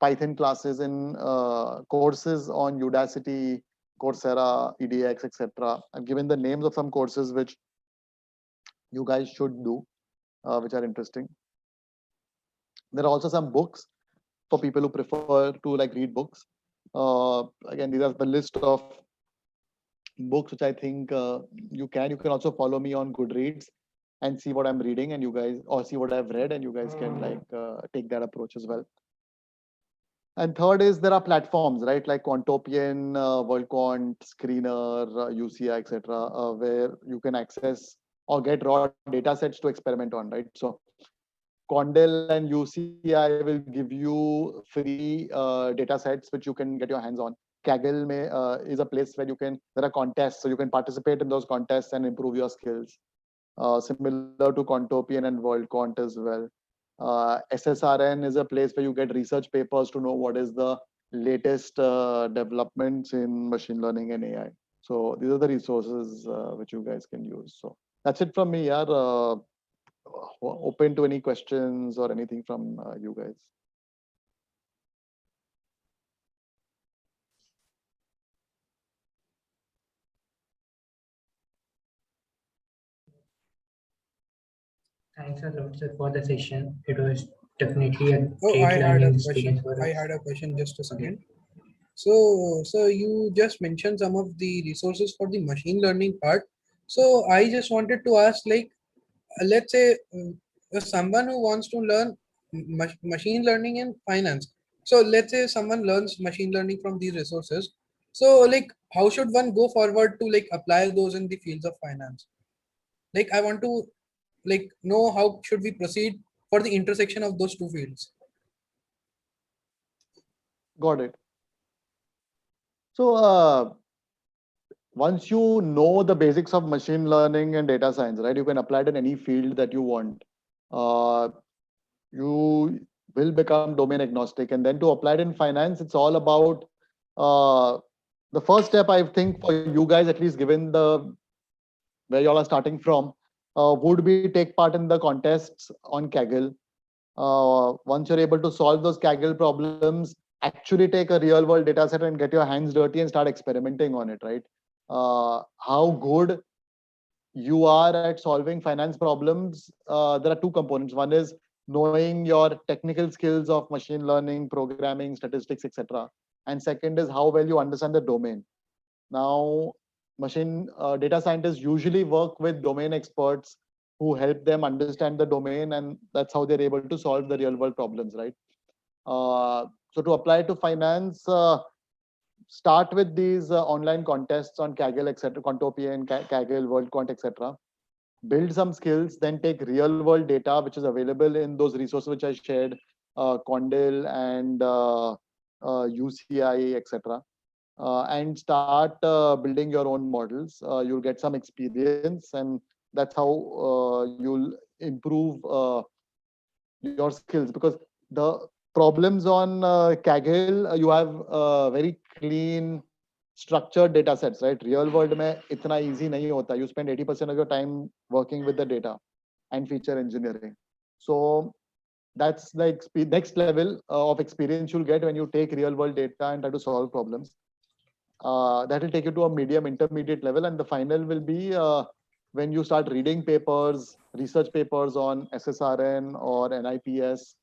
Python classes in courses on Udacity, Coursera, EDX, etc. I've given the names of some courses which you guys should do, which are interesting. There are also some books for people who prefer to like read books. Again, these are the list of books which I think you can also follow me on Goodreads and see what I'm reading, and you guys, or see what I've read, and you guys can like take that approach as well. And third is there are platforms, right, like Quantopian, WorldQuant, Screener, UCI, etc., where you can access or get raw data sets to experiment on, right? So Condell and UCI will give you free data sets which you can get your hands on. Kaggle is a place where there are contests, so you can participate in those contests and improve your skills. Similar to Quantopian and WorldQuant as well. SSRN is a place where you get research papers to know what is the latest developments in machine learning and AI. So these are the resources which you guys can use. So that's it from me, yaar. Open to any questions or anything from you guys. Thanks a lot, sir, for the session. It was definitely a Oh, great I had a learning question. experience for us. I had a question. Just a second. So you just mentioned some of the resources for the machine learning part. So I just wanted to ask, like, let's say someone who wants to learn machine learning in finance. So let's say someone learns machine learning from these resources. So like, how should one go forward to like apply those in the fields of finance? Like, I want to like know how should we proceed for the intersection of those two fields. Got it. So once you know the basics of machine learning and data science, right, you can apply it in any field that you want. You will become domain agnostic. And then to apply it in finance, it's all about the first step, I think, for you guys, at least given the where y'all are starting from, would be take part in the contests on Kaggle. Once you're able to solve those Kaggle problems, actually take a real world data set and get your hands dirty and start experimenting on it, right? How good you are at solving finance problems, there are two components. One is knowing your technical skills of machine learning, programming, statistics, etc. And second is how well you understand the domain. Now, data scientists usually work with domain experts who help them understand the domain, and that's how they're able to solve the real world problems, right? So to apply to finance, start with these online contests on Kaggle, etc., Contopian, Kaggle, WorldQuant, etc. Build some skills, then take real world data, which is available in those resources which I shared, Condel and UCI, etc. And start building your own models. You'll get some experience, and that's how you'll improve your skills. Because the problems on Kaggle, you have very clean, structured data sets, right? Real world mein itna easy nahi hota. You spend 80% of your time working with the data and feature engineering. So that's the next level of experience you'll get when you take real world data and try to solve problems. That will take you to a medium intermediate level, and the final will be when you start reading papers, research papers on SSRN or NIPS,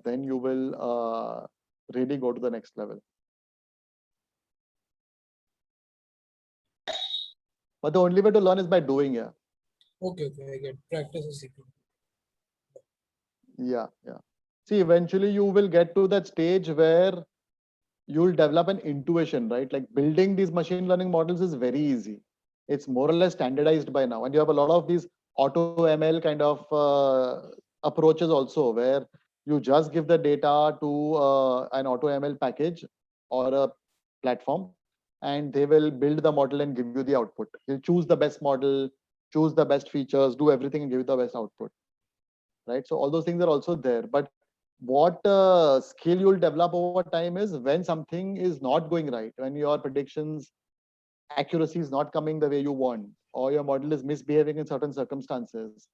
then you will really go to the next level. But the only way to learn is by doing, yeah. Okay, I get practice is secret. Yeah. See, eventually you will get to that stage where you'll develop an intuition, right? Like building these machine learning models is very easy. It's more or less standardized by now. And you have a lot of these auto ML kind of approaches also, where you just give the data to an auto ML package or a platform, and they will build the model and give you the output. You'll choose the best model, choose the best features, do everything and give you the best output, right? So all those things are also there. But what skill you'll develop over time is when something is not going right, when your predictions accuracy is not coming the way you want, or your model is misbehaving in certain circumstances,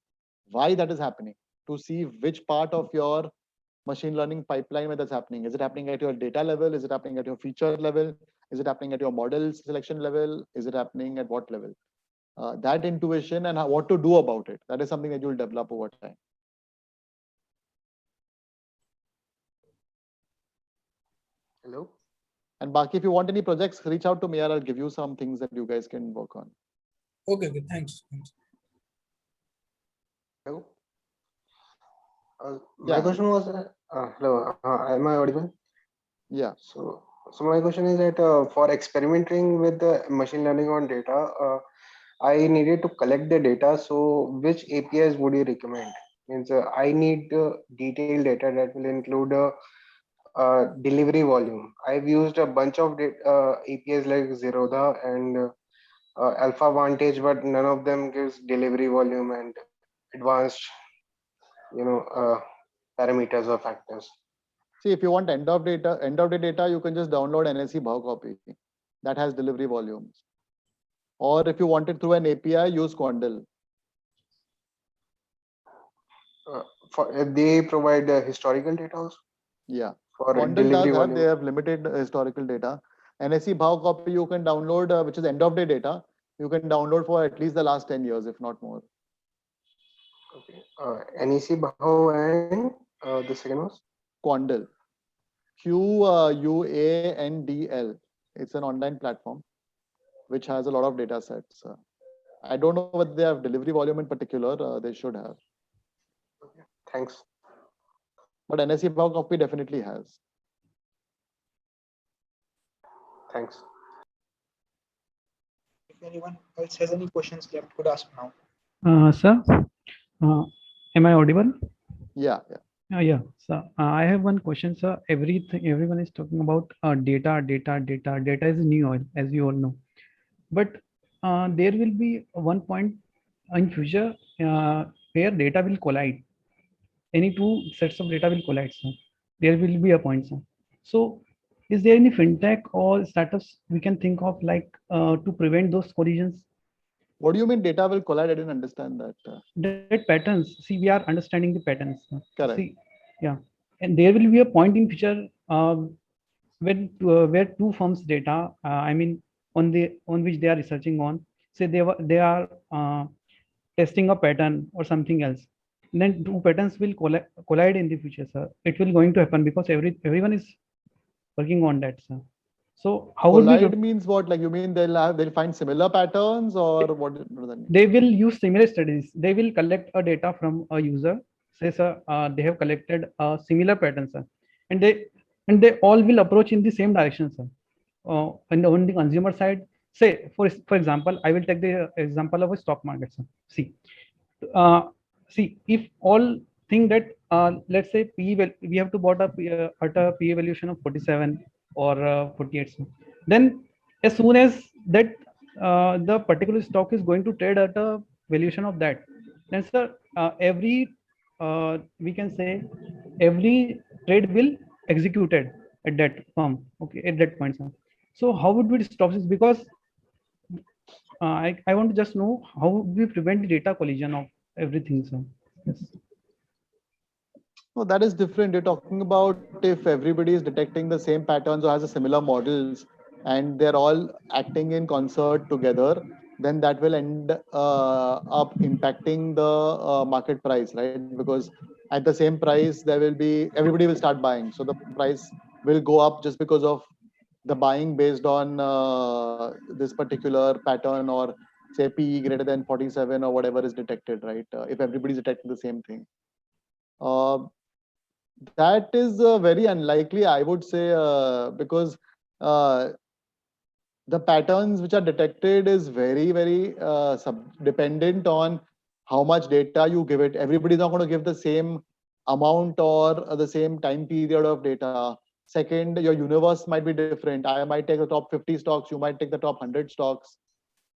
why that is happening, to see which part of your machine learning pipeline where that's happening. Is it happening at your data level? Is it happening at your feature level? Is it happening at your model selection level? Is it happening at what level? That intuition and what to do about it, that is something that you'll develop over time. Hello. And Baki, if you want any projects, reach out to me, I'll give you some things that you guys can work on. Okay, thanks. Hello. My question was, hello, am I audible? Yeah. So my question is that for experimenting with the machine learning on data, I needed to collect the data. So which APIs would you recommend? Means I need detailed data that will include delivery volume. I've used a bunch of APIs like Zerodha and Alpha Vantage, but none of them gives delivery volume and advanced, parameters or factors. See, if you want end of day data, you can just download NSE Bhawcopy that has delivery volumes. Or if you want it through an API, use Condel. They provide historical data also? Yeah. For Condel delivery does have, volume. they have limited historical data. NSE Bhawcopy you can download, which is end of day data. You can download for at least the last 10 years, if not more. Okay. NEC Bhav and the second was? Condel. QUANDL. It's an online platform which has a lot of data sets. I don't know whether they have delivery volume in particular. They should have. Okay. Thanks. But NSE Bhawcopy definitely has. Thanks. If anyone else has any questions left, could ask now. Sir, am I audible? Yeah. Yeah, so I have one question, sir. Everyone is talking about data is new oil, as you all know. But there will be one point in future where data will collide. Any two sets of data will collide, sir. There will be a point, sir. So, is there any fintech or startups we can think of to prevent those collisions? What do you mean data will collide? I didn't understand that. That patterns. See, we are understanding the patterns. Correct. See, yeah, and there will be a point in future where two firms' data, I mean, on which they are researching on, say they are testing a pattern or something else. Then two patterns will collide in the future, sir. It will going to happen because everyone is working on that, sir. So how would Collide we? means what? Like you mean they'll find similar patterns, or what does that mean? They will use similar studies. They will collect a data from a user. Say, sir, they have collected a similar pattern, sir, and they all will approach in the same direction, sir. And on the consumer side, say for example, I will take the example of a stock market, sir. Uh, see, if all think that let's say we have to bought up at a P valuation of 47 or 48, sir. Then as soon as that the particular stock is going to trade at a valuation of that, then sir, every we can say every trade will executed at that firm, okay, at that point, sir. So how would we stop this? Because I want to just know how we prevent the data collision of everything, sir. Yes. No, that is different. You're talking about if everybody is detecting the same patterns or has a similar models and they're all acting in concert together, then that will end up impacting the market price, right? Because at the same price, there will be, everybody will start buying. So the price will go up just because of the buying based on this particular pattern or say PE greater than 47 or whatever is detected, right? If everybody's detecting the same thing. That is very unlikely, I would say, because the patterns which are detected is very dependent on how much data you give it. Everybody's not going to give the same amount or the same time period of data. Second, your universe might be different. I might take the top 50 stocks, you might take the top 100 stocks.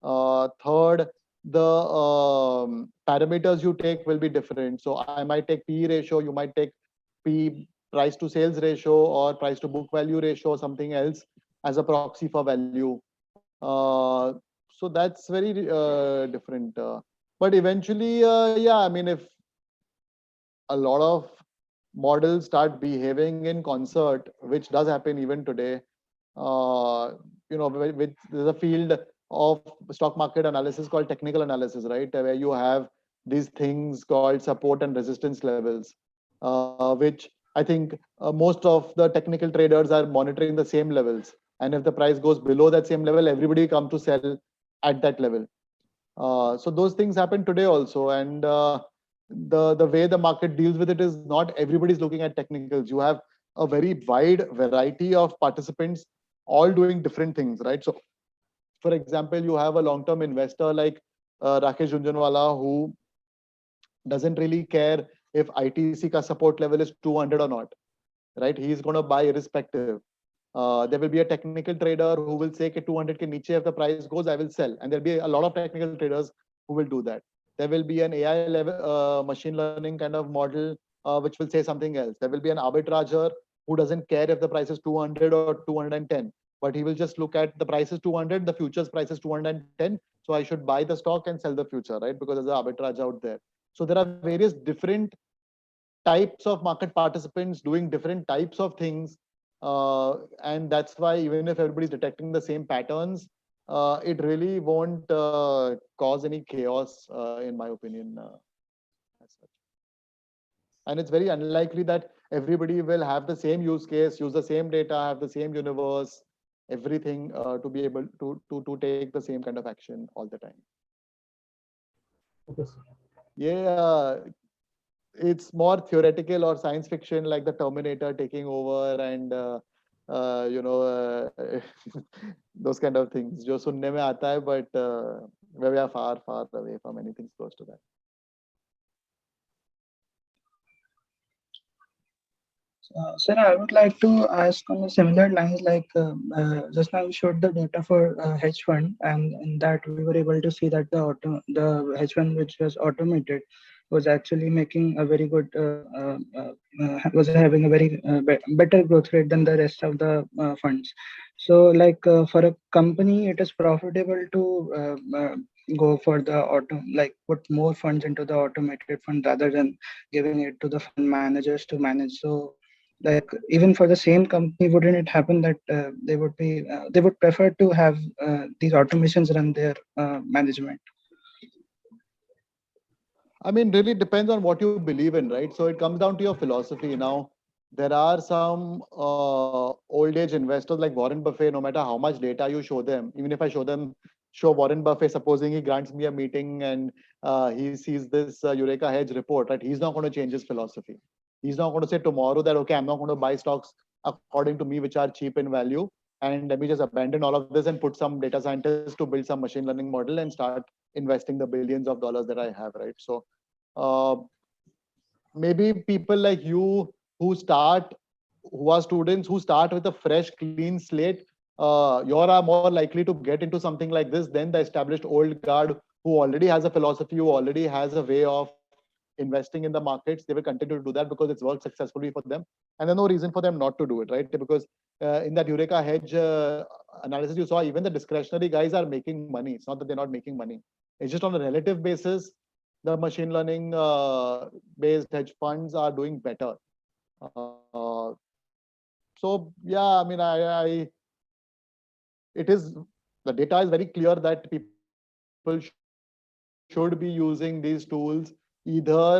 Third, the parameters you take will be different. So I might take PE ratio, you might take P price to sales ratio or price to book value ratio or something else as a proxy for value. So that's very different. But eventually, yeah, I mean, if a lot of models start behaving in concert, which does happen even today, there's a field of stock market analysis called technical analysis, right? Where you have these things called support and resistance levels, which I think most of the technical traders are monitoring the same levels. And if the price goes below that same level, everybody come to sell at that level. So those things happen today also. And the way the market deals with it is not everybody's looking at technicals. You have a very wide variety of participants all doing different things, right? So for example, you have a long-term investor like Rakesh Jhunjhunwala, who doesn't really care if ITC ka support level is 200 or not, right? He's going to buy irrespective. There will be a technical trader who will say that 200 ke niche, if the price goes, I will sell. And there'll be a lot of technical traders who will do that. There will be an AI level machine learning kind of model which will say something else. There will be an arbitrager who doesn't care if the price is 200 or 210, but he will just look at the price is 200, the futures price is 210. So I should buy the stock and sell the future, right? Because there's an arbitrage out there. So there are various different types of market participants doing different types of things. And that's why even if everybody's detecting the same patterns, it really won't cause any chaos, in my opinion. As such. And it's very unlikely that everybody will have the same use case, use the same data, have the same universe, everything to be able to take the same kind of action all the time. Yeah, it's more theoretical or science fiction, like the Terminator taking over and those kind of things. Jo sunne mein aata hai, but we are far away from anything close to that. Sir, I would like to ask on a similar lines, like just now you showed the data for hedge fund, and in that we were able to see that the hedge fund which was automated was actually making a very good, was having a very better growth rate than the rest of the funds. So, like for a company, it is profitable to go for the like put more funds into the automated fund rather than giving it to the fund managers to manage. So like even for the same company, wouldn't it happen that they would prefer to have these automations run their management? I mean, really depends on what you believe in, right? So it comes down to your philosophy. Now, there are some old age investors like Warren Buffett. No matter how much data you show them, even if I show Warren Buffett, supposing he grants me a meeting and he sees this Eureka Hedge report, right? He's not going to change his philosophy. He's not going to say tomorrow that, okay, I'm not going to buy stocks according to me, which are cheap in value. And let me just abandon all of this and put some data scientists to build some machine learning model and start investing the billions of dollars that I have, right? So maybe people like you who are students who start with a fresh, clean slate, you are more likely to get into something like this than the established old guard who already has a philosophy, who already has a way of investing in the markets. They will continue to do that because it's worked successfully for them, and there's no reason for them not to do it, right? Because in that Eureka Hedge analysis you saw, even the discretionary guys are making money. It's not that they're not making money. It's just on a relative basis, the machine learning based hedge funds are doing better. So yeah, I mean, it is, the data is very clear that people should be using these tools either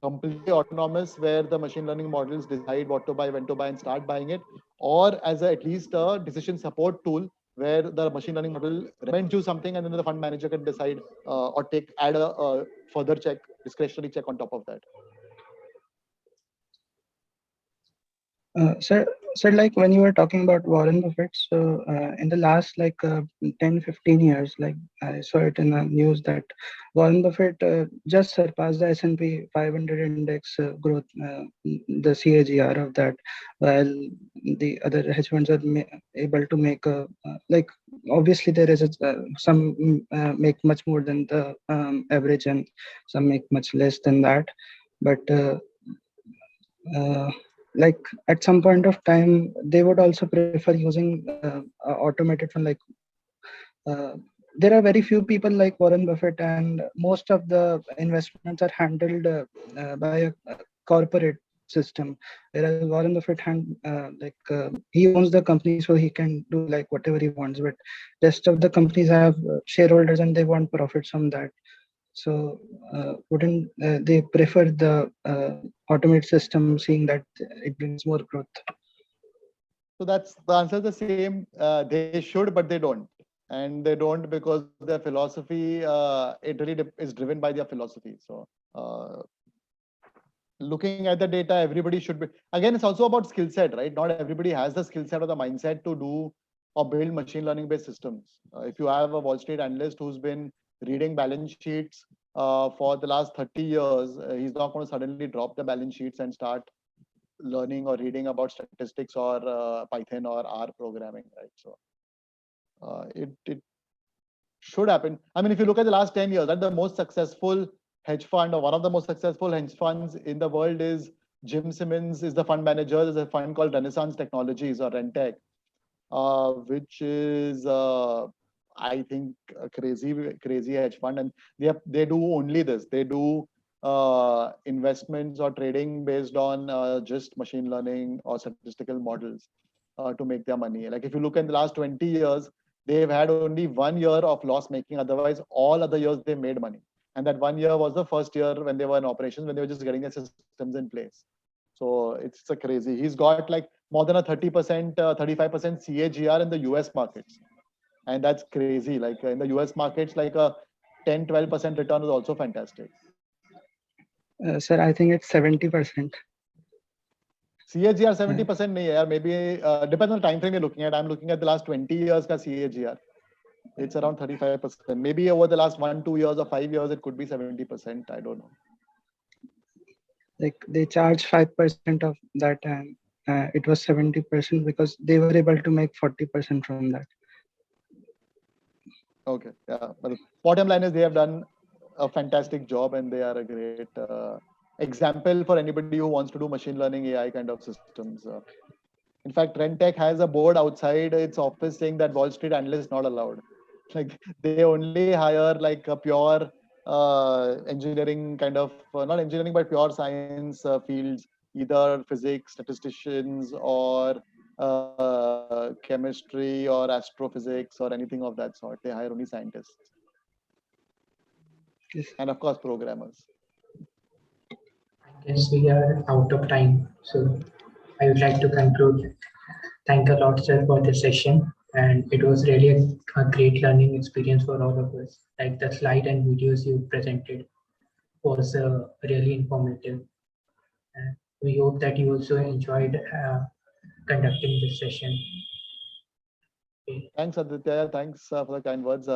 completely autonomous, where the machine learning models decide what to buy, when to buy, and start buying it, or as at least a decision support tool where the machine learning model recommends you something and then the fund manager can decide or add a further check, discretionary check on top of that. Sir, like when you were talking about Warren Buffett, so in the last like 10-15 years, like I saw it in the news that Warren Buffett just surpassed the S&P 500 index growth, the CAGR of that, while the other hedge funds are able to make like obviously there is some make much more than the average and some make much less than that, but like at some point of time they would also prefer using automated fund. Like there are very few people like Warren Buffett, and most of the investments are handled by a corporate system, whereas Warren Buffett he owns the company, so he can do like whatever he wants, but rest of the companies have shareholders and they want profits from that. So wouldn't they prefer the automated system, seeing that it brings more growth? So that's the answer is the same. They should, but they don't. And they don't because their philosophy, it really is driven by their philosophy. So looking at the data, everybody should be, again, it's also about skill set, right? Not everybody has the skill set or the mindset to do or build machine learning based systems. If you have a Wall Street analyst who's been reading balance sheets for the last 30 years, he's not going to suddenly drop the balance sheets and start learning or reading about statistics or Python or R programming, right? So it should happen. I mean, if you look at the last 10 years, that the most successful hedge fund or one of the most successful hedge funds in the world is Jim Simmons is the fund manager. There's a fund called Renaissance Technologies or Rentech, which is I think a crazy hedge fund, and they do only this. They do investments or trading based on just machine learning or statistical models to make their money. Like if you look at the last 20 years, they've had only 1 year of loss making. Otherwise, all other years they made money. And that 1 year was the first year when they were in operations, when they were just getting their systems in place. So it's a crazy. He's got like more than a 30%, 35% CAGR in the US markets. And that's crazy. Like in the US markets, like a 10, 12% return is also fantastic. Sir, I think it's 70%. CAGR 70% nahi hai, maybe depends on the time frame you're looking at. I'm looking at the last 20 years ka CAGR. It's around 35%. Maybe over the last 1-2 years or 5 years, it could be 70%. I don't know. like they charge 5% of that, and it was 70% because they were able to make 40% from that. Okay, yeah. But the bottom line is they have done a fantastic job, and they are a great example for anybody who wants to do machine learning AI kind of systems. In fact, Rentech has a board outside its office saying that Wall Street analysts not allowed. Like they only hire like a pure engineering kind of not engineering but pure science fields, either physics, statisticians, or chemistry or astrophysics or anything of that sort. They hire only scientists. Yes. And of course programmers. I guess we are out of time, so I would like to conclude. Thank a lot, sir, for this session, and it was really a great learning experience for all of us. Like the slide and videos you presented was really informative, and we hope that you also enjoyed conducting this session. Okay. Thanks, Aditya. Thanks for the kind words.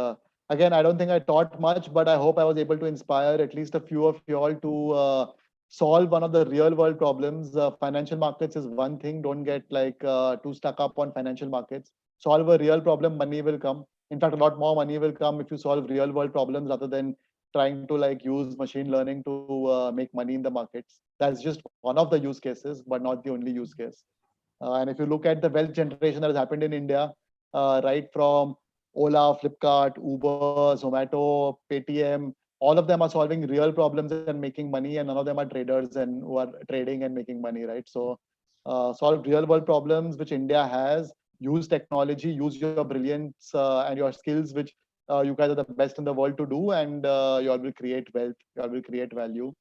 Again, I don't think I taught much, but I hope I was able to inspire at least a few of you all to solve one of the real world problems. Financial markets is one thing. Don't get like too stuck up on financial markets. Solve a real problem, money will come. In fact, a lot more money will come if you solve real world problems rather than trying to like use machine learning to make money in the markets. That's just one of the use cases, but not the only use case. And if you look at the wealth generation that has happened in India, right from Ola, Flipkart, Uber, Zomato, Paytm, all of them are solving real problems and making money, and none of them are traders and who are trading and making money, right? So solve real world problems which India has, use technology, use your brilliance and your skills, which you guys are the best in the world to do, and you all will create wealth, you all will create value,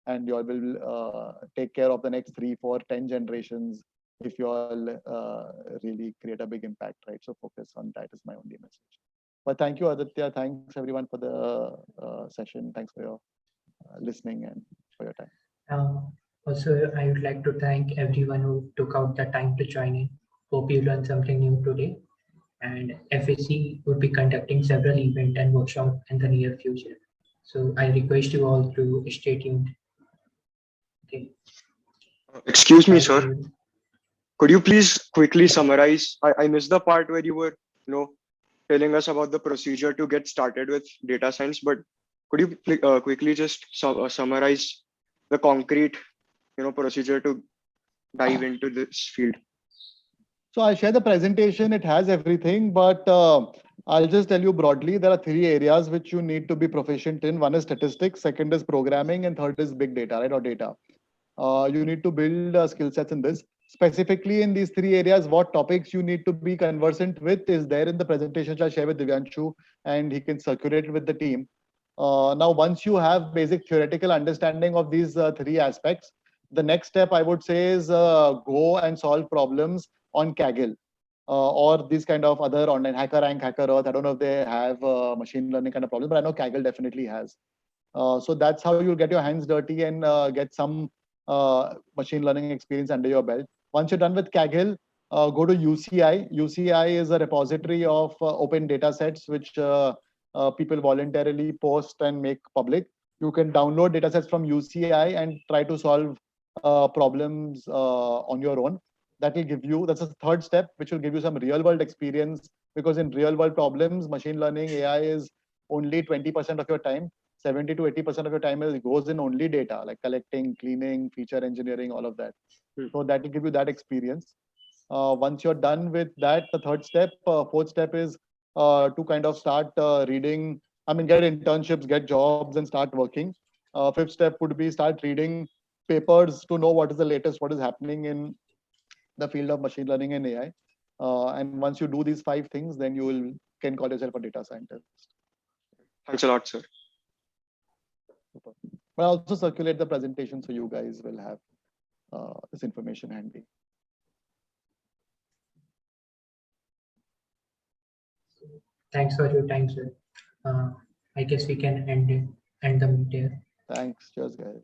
and you all will take care of the next 3, 4, 10 generations if you all really create a big impact, right? So focus on that is my only message. But thank you, Aditya. Thanks everyone for the session. Thanks for your listening and for your time. Also, I would like to thank everyone who took out the time to join in. Hope you learned something new today. And FAC would be conducting several events and workshops in the near future. So I request you all to stay tuned. Okay. Excuse me, sir. Could you please quickly summarize? I missed the part where you were, telling us about the procedure to get started with data science, but could you quickly just summarize the concrete, procedure to dive into this field? So I'll share the presentation. It has everything, but I'll just tell you broadly, there are 3 areas which you need to be proficient in. One is statistics, second is programming, and third is big data, right, or data. You need to build skill sets in this. Specifically in these 3 areas, what topics you need to be conversant with is there in the presentation which I'll share with Divyanshu, and he can circulate with the team. Now, once you have basic theoretical understanding of these 3 aspects, the next step I would say is go and solve problems on Kaggle or these kind of other online HackerRank, HackerEarth. I don't know if they have machine learning kind of problems, but I know Kaggle definitely has. So that's how you'll get your hands dirty and get some machine learning experience under your belt. Once you're done with Kaggle, go to UCI. UCI is a repository of open data sets which people voluntarily post and make public. You can download data sets from UCI and try to solve problems on your own. That will give you, that's the third step, which will give you some real world experience, because in real world problems, machine learning AI is only 20% of your time. 70 to 80% of your time goes in only data, like collecting, cleaning, feature engineering, all of that. So that will give you that experience. Once you're done with that, the third step, fourth step is to kind of start reading, get internships, get jobs and start working. Fifth step would be start reading papers to know what is the latest, what is happening in the field of machine learning and AI. And once you do these 5 things, then you can call yourself a data scientist. Thanks a lot, sir. Super. But I'll also circulate the presentation so you guys will have this information handy. Thanks for your time, sir. I guess we can end the meeting. Thanks. Cheers, guys.